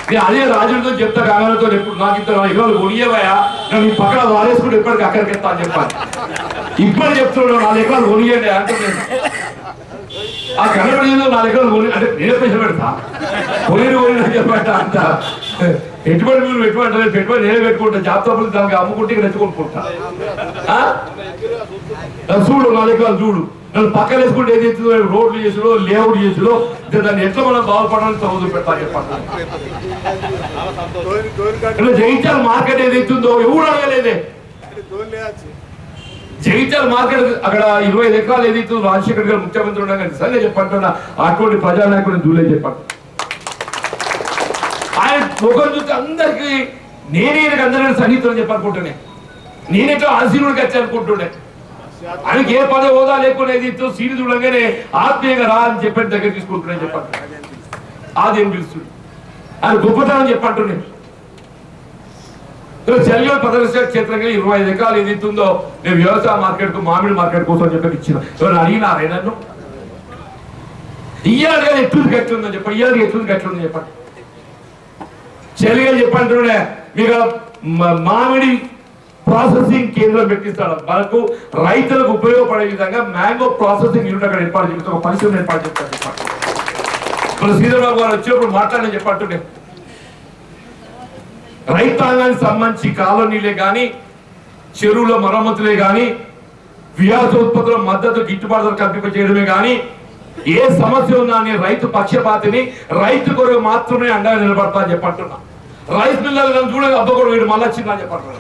నేను అదే రాజులతో చెప్తా కాంగ్రెస్తో ఎప్పుడు నాకు ఇంత ఎకరాలు కొనియవయా నేను పక్కన వారేసుకుంటే ఎప్పటికి అక్కడికి వెళ్తా అని చెప్పాను. ఇప్పుడు చెప్తున్నాడు 4 ఎకరాలు కొనియండి అంటున్నాను. ఆ కనబడేదో 4 ఎకరాలు కొని అంటే నేనే పైసలు పెడతా కొని చెప్పట అంత పెట్టుబడి మీరు పెట్టుబడి పెట్టుబడి నేనే పెట్టుకుంటా జాబ్ దానికి అమ్ముకుంటే రెచ్చుకుంటా చూడు 4 ఎకరాలు చూడు నన్ను పక్కన వేసుకుంటే ఏది రోడ్లు చేసులో లేఅవుట్ చేసులో దాన్ని ఎట్లా మనం బాగుపడాలని చదువు పెడతా చెప్పండి. జగిత్యాల మార్కెట్ ఏదైతుందో ఎవరు అడగలేదే. జగిత్యాల మార్కెట్ అక్కడ 25 ఎకరాలు ఏదైతుందో రాజశేఖర్ గారు ముఖ్యమంత్రి ఉండగా నిజంగా చెప్పంటున్నా అటువంటి ప్రజానాయకుడిని దూలే చెప్పండి. ఆయన ముఖం చూస్తే అందరికీ నేనే అందరికీ సన్నిహితులు చెప్పనుకుంటున్నాను. నేనేటో ఆశీనుడికి వచ్చి అనుకుంటుండే ఆయనకి ఏ పదవి హోదా లేకునేది సీని చూడగానే ఆత్మీయంగా రా అని చెప్పి దగ్గర తీసుకుంటున్నాను చెప్పండి. అదేం పిలుస్తుంది ఆయన గొప్పతనం చెప్పంటున్నాను. చెల్లెలు ప్రదర్శన క్షేత్రంగా 25 ఎకరాలు ఏదైతుందో నేను వ్యవసాయ మార్కెట్ కు మామిడి మార్కెట్ కోసం చెప్పి ఇచ్చిన ఎవరు అడిగినారే నన్ను ఇయ్యాలిగా ఎట్లు గట్లుందని చెప్పండి. ఇయ్యాలి ఎట్లు గట్లుందని చెప్పండి. చెల్లెలు చెప్పంటున్నా మీకు మామిడి ప్రాసెసింగ్ కేంద్రం పెట్టిస్తాడు. మనకు రైతులకు ఉపయోగపడే విధంగా మ్యాంగో ప్రాసెసింగ్ యూనిట్ అక్కడ ఏర్పాటు చేస్తాం. ఒక పరిశ్రమ ఏర్పాటు చేస్తాను చెప్పండి. మన శ్రీధరబాబు గారు వచ్చినప్పుడు మాట్లాడని చెప్పంటుండే రైతాంగానికి సంబంధించి కాలనీలే కానీ చెరువుల మరమ్మతులే కానీ వ్యవసాయోత్పత్తుల మద్దతు గిట్టుబాటు కల్పింప చేయడమే కానీ ఏ సమస్య ఉన్నా అని రైతు పక్షపాతిని రైతు కొరకు మాత్రమే అండగా నిలబడతా అని చెప్పంటున్నా. రైస్ మిల్లర్లను చూడగా అబ్బకూడదు వీడు మళ్ళీ వచ్చిందా అని చెప్పంటున్నా.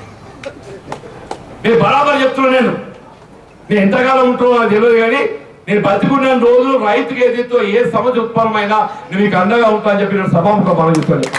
నేను బరాబర్ చెప్తున్నా. నేను ఎంతకాలం ఉంటున్నా నాకు తెలియదు కానీ నేను బతికున్న రోజు రైతుకి ఏదైతే ఏ సమస్య ఉత్పన్నమైనా నేను మీకు అండగా ఉంటా అని చెప్పి నేను సభాముఖం మనం చూస్తాను.